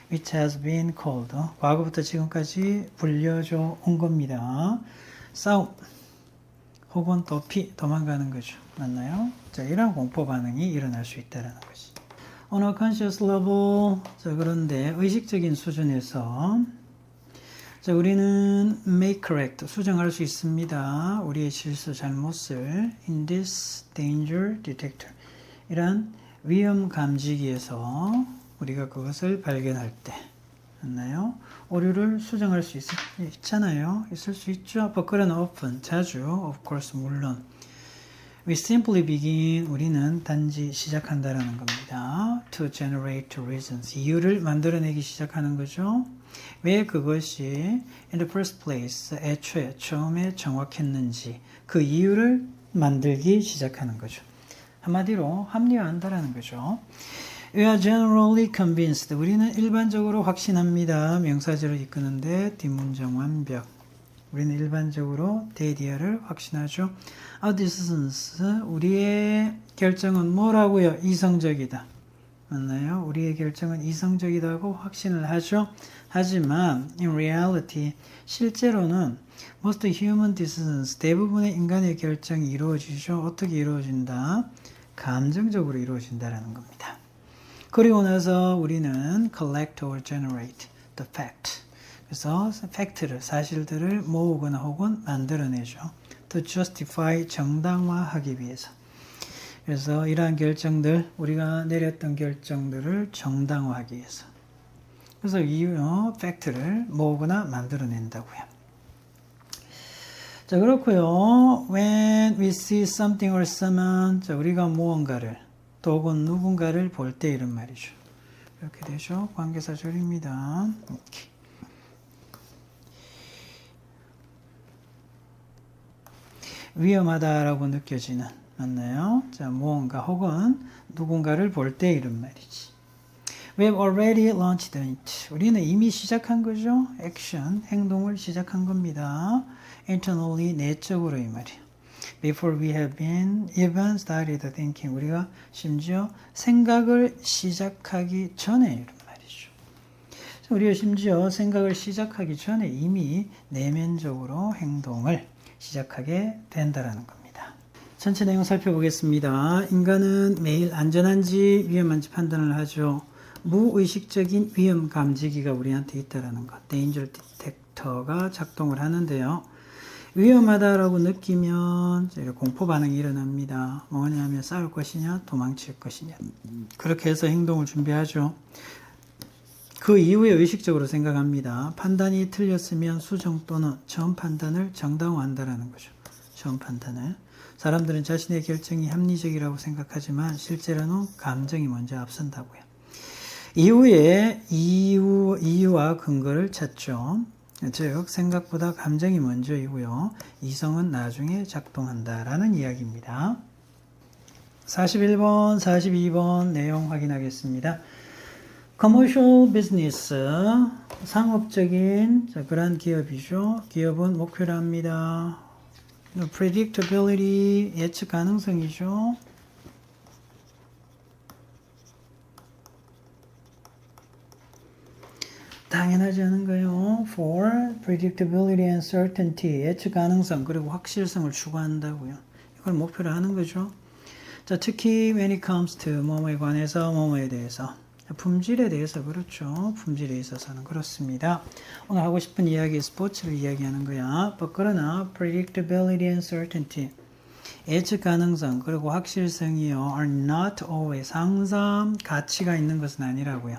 Which has been called. 과거부터 지금까지 불려져 온 겁니다. 싸움. 혹은 도망가는 거죠. 맞나요? 자, 이런 공포 반응이 일어날 수 있다는 것이. On a conscious level. 자, 그런데 의식적인 수준에서 자, 우리는 make correct, 수정할 수 있습니다. 우리의 실수, 잘못을 in this danger detector. 이런 위험 감지기에서 우리가 그것을 발견할 때. 맞나요? 오류를 수정할 수 있잖아요. 있을 수 있죠. But 그런 often, 자주, of course, 물론. We simply begin. 우리는 단지 시작한다라는 겁니다. To generate reasons. 이유를 만들어내기 시작하는 거죠. 왜 그것이 in the first place, 애초에 처음에 정확했는지 그 이유를 만들기 시작하는 거죠. 한마디로 합리화한다라는 거죠. We are generally convinced. 우리는 일반적으로 확신합니다. 명사절을 이끄는데 뒷문장 완벽. 우리는 일반적으로 대디어를 확신하죠. Our decisions. 우리의 결정은 뭐라고요? 이성적이다. 맞나요? 우리의 결정은 이성적이다고 확신을 하죠. 하지만 in reality 실제로는 most human decisions 대부분의 인간의 결정이 이루어지죠. 어떻게 이루어진다? 감정적으로 이루어진다라는 겁니다. 그리고 나서 우리는 collect or generate the fact. 그래서 팩트를, 사실들을 모으거나 혹은 만들어내죠. to justify 정당화하기 위해서. 그래서 이러한 결정들, 우리가 내렸던 결정들을 정당화하기 위해서. 그래서 팩트를 모으거나 만들어낸다고요. 자, 그렇고요. When we see something or someone, 자, 우리가 무언가를 또 혹은 누군가를 볼 때 이런 말이죠. 이렇게 되죠. 관계사절입니다. 이렇게. 위험하다라고 느껴지는, 맞나요? 자, 무언가 혹은 누군가를 볼 때 이런 말이지. We have already launched it. 우리는 이미 시작한 거죠. 액션, 행동을 시작한 겁니다. Internally, 내적으로 이 말이에요. Before we have been even started thinking. 우리가 심지어 생각을 시작하기 전에 이런 말이죠. 우리가 심지어 생각을 시작하기 전에 이미 내면적으로 행동을 시작하게 된다라는 겁니다. 전체 내용 살펴보겠습니다. 인간은 매일 안전한지 위험한지 판단을 하죠. 무의식적인 위험 감지기가 우리한테 있다라는 것. Danger Detector가 작동을 하는데요. 위험하다라고 느끼면 공포 반응이 일어납니다. 뭐냐면 싸울 것이냐, 도망칠 것이냐. 그렇게 해서 행동을 준비하죠. 그 이후에 의식적으로 생각합니다. 판단이 틀렸으면 수정 또는 처음 판단을 정당화한다라는 거죠. 처음 판단을. 사람들은 자신의 결정이 합리적이라고 생각하지만 실제로는 감정이 먼저 앞선다고요. 이후에 이유와 근거를 찾죠. 즉 생각보다 감정이 먼저이고요. 이성은 나중에 작동한다라는 이야기입니다. 41번, 42번 내용 확인하겠습니다. Commercial business, 상업적인 그러한 기업이죠. 기업은 목표를 합니다. Predictability, 예측 가능성이죠. 당연하지 않은 거예요. For predictability and certainty, 예측 가능성 그리고 확실성을 추구한다고요. 이걸 목표로 하는 거죠. 자, 특히 when it comes to 뭐뭐에 관해서 뭐뭐에 대해서 품질에 대해서 그렇죠. 품질에 있어서는 그렇습니다. 오늘 하고 싶은 이야기 스포츠를 이야기하는 거야. 그러나 predictability and certainty 예측 가능성 그리고 확실성이요 are not always 항상 가치가 있는 것은 아니라고요.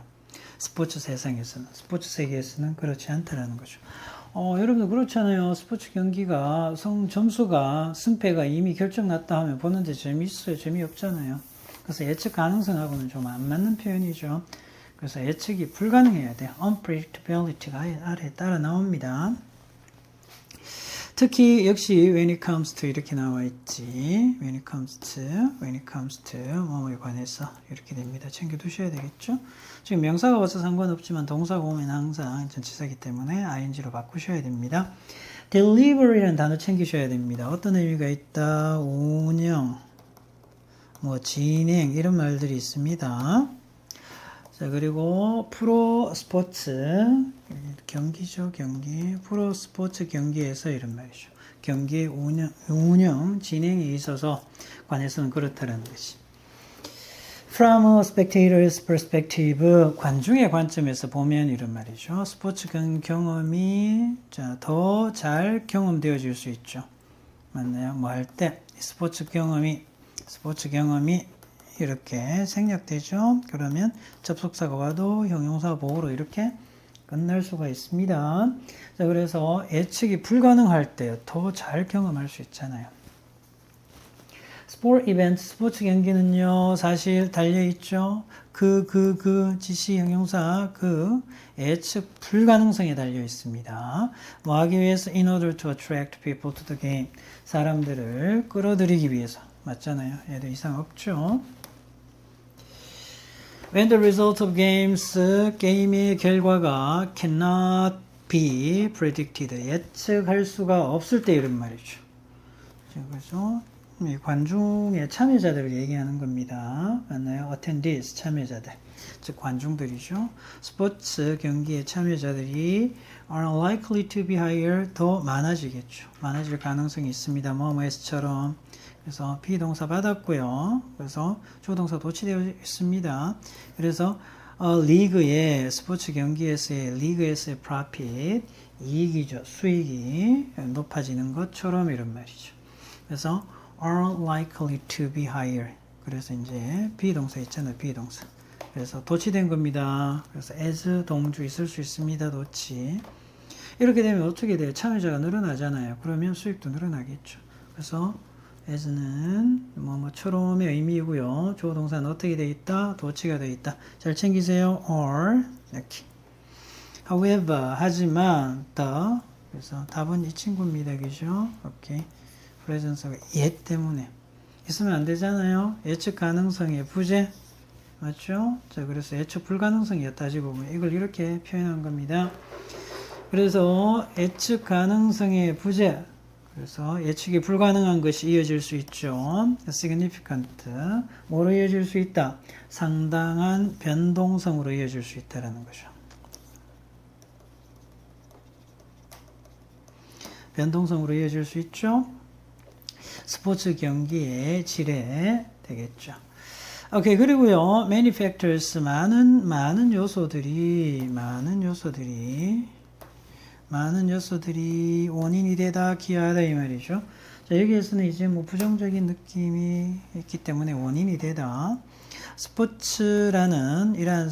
스포츠 세상에서는, 스포츠 세계에서는 그렇지 않다라는 거죠. 여러분들 그렇잖아요. 스포츠 경기가 점수가 승패가 이미 결정났다 하면 보는데 재미있어요? 재미없잖아요. 그래서 예측 가능성하고는 좀 안 맞는 표현이죠. 그래서 예측이 불가능해야 돼요. unpredictability가 아래에 따라 나옵니다. 특히 역시 when it comes to 이렇게 나와 있지. when it comes to 뭐뭐에 관해서 이렇게 됩니다. 챙겨두셔야 되겠죠. 지금 명사가 와서 상관없지만 동사가 오면 항상 전치사이기 때문에 ing로 바꾸셔야 됩니다. delivery라는 단어 챙기셔야 됩니다. 어떤 의미가 있다. 운영, 진행 이런 말들이 있습니다. 자, 그리고 프로 스포츠 경기죠. 경기 프로 스포츠 경기에서 이런 말이죠. 경기의 운영 진행에 있어서 관해서는 그렇다라는 것이. From a spectator's perspective, 관중의 관점에서 보면 이런 말이죠. 스포츠 경험이 더 잘 경험되어질 수 있죠. 맞나요? 뭐 할 때 스포츠 경험이 이렇게 생략되죠. 그러면 접속사가 와도 형용사 보호로 이렇게 끝날 수가 있습니다. 자, 그래서 예측이 불가능할 때 더 잘 경험할 수 있잖아요. sport event, 스포츠 경기는요, 사실 달려있죠. 지시 형용사, 예측 불가능성에 달려있습니다. 뭐 하기 위해서, in order to attract people to the game. 사람들을 끌어들이기 위해서. 맞잖아요. 얘도 이상 없죠. When the result of games, 게임의 결과가 cannot be predicted. 예측할 수가 없을 때 이런 말이죠. 그래서 관중의 참여자들을 얘기하는 겁니다. 맞나요? attendees, 참여자들. 즉 관중들이죠. 스포츠 경기의 참여자들이 are likely to be higher, 더 많아지겠죠. 많아질 가능성이 있습니다. 뭐뭐에서처럼. 그래서 비동사 받았고요. 그래서 조동사 도치되어 있습니다. 그래서 리그의 스포츠 경기에서의 리그에서의 profit, 이익이죠. 수익이 높아지는 것처럼 이런 말이죠. 그래서 are likely to be higher. 그래서 이제 비동사 있잖아요. 비동사. 그래서 도치된 겁니다. 그래서 as 동주 있을 수 있습니다. 도치. 이렇게 되면 어떻게 돼요? 참여자가 늘어나잖아요. 그러면 수익도 늘어나겠죠. 그래서 as는 뭐뭐처럼의 의미이고요. 조동사는 어떻게 돼 있다? 도치가 돼 있다. 잘 챙기세요. or 이렇게. however 하지만 the 그래서 답은 이 친구입니다. 그죠? 오케이. 프레젠스가 예 때문에 있으면 안 되잖아요. 예측 가능성의 부재 맞죠? 자, 그래서 예측 불가능성이야 따지고 보면 이걸 이렇게 표현한 겁니다. 그래서 예측 가능성의 부재 그래서 예측이 불가능한 것이 이어질 수 있죠. significant 뭐로 이어질 수 있다? 상당한 변동성으로 이어질 수 있다라는 거죠. 변동성으로 이어질 수 있죠. 스포츠 경기의 질에 되겠죠. 오케이. 그리고요. many factors 많은 요소들이 원인이 되다 기여하다 이 말이죠. 자, 여기에서는 이제 뭐 부정적인 느낌이 있기 때문에 원인이 되다. 스포츠라는 이러한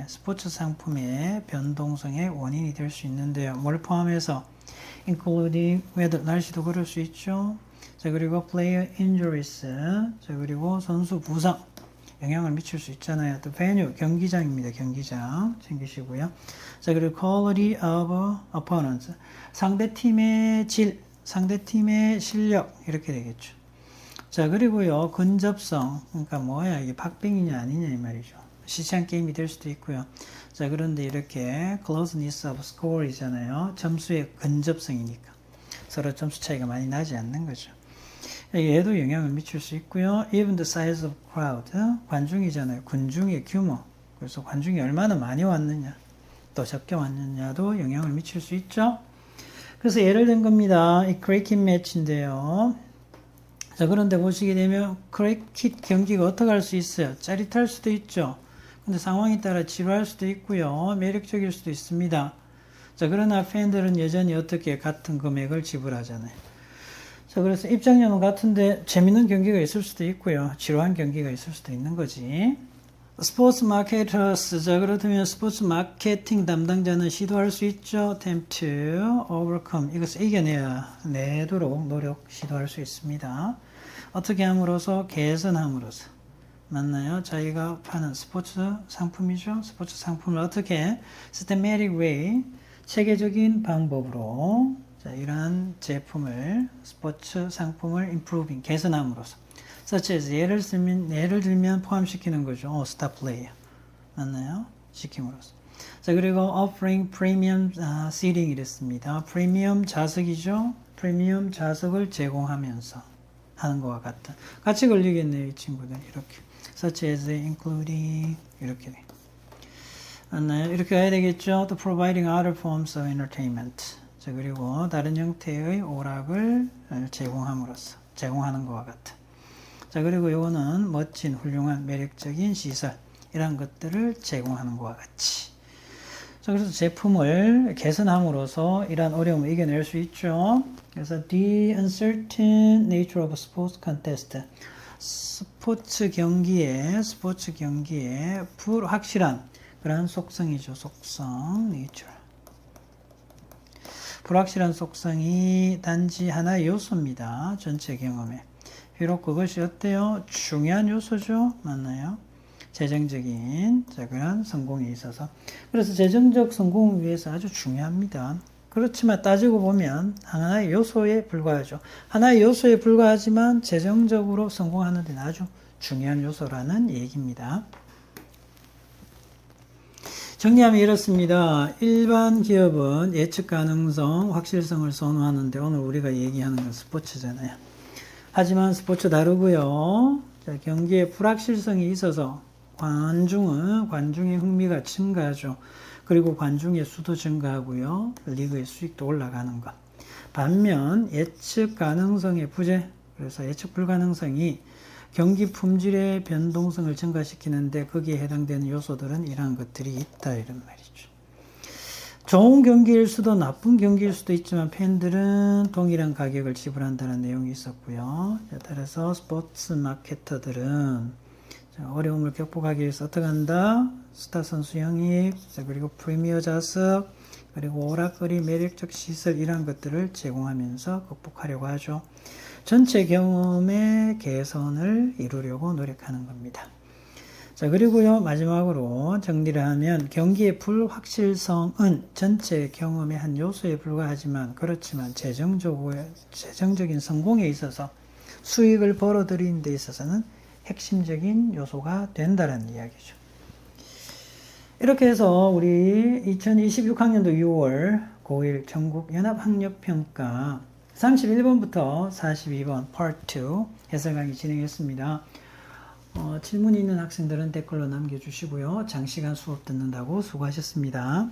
스포츠 상품의 변동성의 원인이 될 수 있는데요. 뭘 포함해서 including weather 날씨도 그럴 수 있죠. 자, 그리고 player injuries. 자, 그리고 선수 부상 영향을 미칠 수 있잖아요. 또 venue 경기장입니다. 경기장 챙기시고요. 자, 그리고 quality of opponents 상대팀의 질, 상대팀의 실력 이렇게 되겠죠. 자, 그리고요 근접성 그러니까 뭐야 이게 박빙이냐 아니냐 이 말이죠. 시시한 게임이 될 수도 있고요. 자, 그런데 이렇게 closeness of score이잖아요. 점수의 근접성이니까 서로 점수 차이가 많이 나지 않는 거죠. 얘도 영향을 미칠 수 있고요. Even the size of crowd 관중이잖아요. 군중의 규모 그래서 관중이 얼마나 많이 왔느냐 또 적게 왔느냐도 영향을 미칠 수 있죠. 그래서 예를 든 겁니다. 이 크리켓 매치인데요. 자, 그런데 보시게 되면 크리켓 경기가 어떻게 할 수 있어요? 짜릿할 수도 있죠. 근데 상황에 따라 지루할 수도 있고요. 매력적일 수도 있습니다. 자, 그러나 팬들은 여전히 어떻게 같은 금액을 지불하잖아요. 자, 그래서 입장료는 같은데 재밌는 경기가 있을 수도 있고요. 지루한 경기가 있을 수도 있는 거지. 스포츠 마케터스. 자, 그렇다면 스포츠 마케팅 담당자는 시도할 수 있죠. attempt to overcome. 이것을 내도록 시도할 수 있습니다. 어떻게 함으로써? 개선함으로써. 맞나요? 자기가 파는 스포츠 상품이죠. 스포츠 상품을 어떻게? systematic way. 체계적인 방법으로. 자, 이러한 제품을, 스포츠 상품을 improving, 개선함으로써. such as, 예를 들면 포함시키는 거죠. star player. 맞나요? 시킴으로써. 자, 그리고 offering premium seating 이랬습니다. 프리미엄 좌석이죠. 프리미엄 좌석을 제공하면서 하는 것과 같은. 같이 걸리겠네요, 이 친구들. 이렇게. such as, including, 이렇게 돼. 맞나요? 이렇게 가야 되겠죠. 또 providing other forms of entertainment. 자, 그리고 다른 형태의 오락을 제공함으로써 제공하는 것과 같은. 자, 그리고 요거는 멋진 훌륭한 매력적인 시설 이런 것들을 제공하는 것과 같이. 자, 그래서 제품을 개선함으로써 이러한 어려움을 이겨낼 수 있죠. 그래서 the uncertain nature of sports contest. 스포츠 경기의 불확실한 그런 속성이죠. 속성, nature. 불확실한 속성이 단지 하나의 요소입니다. 전체 경험에. 비록 그것이 어때요? 중요한 요소죠. 맞나요? 재정적인 그런 성공에 있어서. 그래서 재정적 성공을 위해서 아주 중요합니다. 그렇지만 따지고 보면 하나의 요소에 불과하죠. 하나의 요소에 불과하지만 재정적으로 성공하는 데는 아주 중요한 요소라는 얘기입니다. 정리하면 이렇습니다. 일반 기업은 예측 가능성, 확실성을 선호하는데 오늘 우리가 얘기하는 건 스포츠잖아요. 하지만 스포츠 다르고요. 자, 경기에 불확실성이 있어서 관중의 흥미가 증가하죠. 그리고 관중의 수도 증가하고요. 리그의 수익도 올라가는 것. 반면 예측 가능성의 부재, 그래서 예측 불가능성이 경기 품질의 변동성을 증가시키는데 거기에 해당되는 요소들은 이러한 것들이 있다 이런 말이죠. 좋은 경기일 수도 나쁜 경기일 수도 있지만 팬들은 동일한 가격을 지불한다는 내용이 있었고요. 따라서 스포츠 마케터들은 어려움을 극복하기 위해서 어떻게 한다? 스타 선수 영입, 그리고 프리미어 좌석, 그리고 오락거리 매력적 시설 이런 것들을 제공하면서 극복하려고 하죠. 전체 경험의 개선을 이루려고 노력하는 겁니다. 자, 그리고요, 마지막으로 정리를 하면 경기의 불확실성은 전체 경험의 한 요소에 불과하지만 그렇지만 재정적인 성공에 있어서 수익을 벌어들이는 데 있어서는 핵심적인 요소가 된다는 이야기죠. 이렇게 해서 우리 2026학년도 6월 고1 전국 연합학력평가 31번부터 42번 Part 2 해설 강의 진행했습니다. 질문이 있는 학생들은 댓글로 남겨주시고요. 장시간 수업 듣는다고 수고하셨습니다.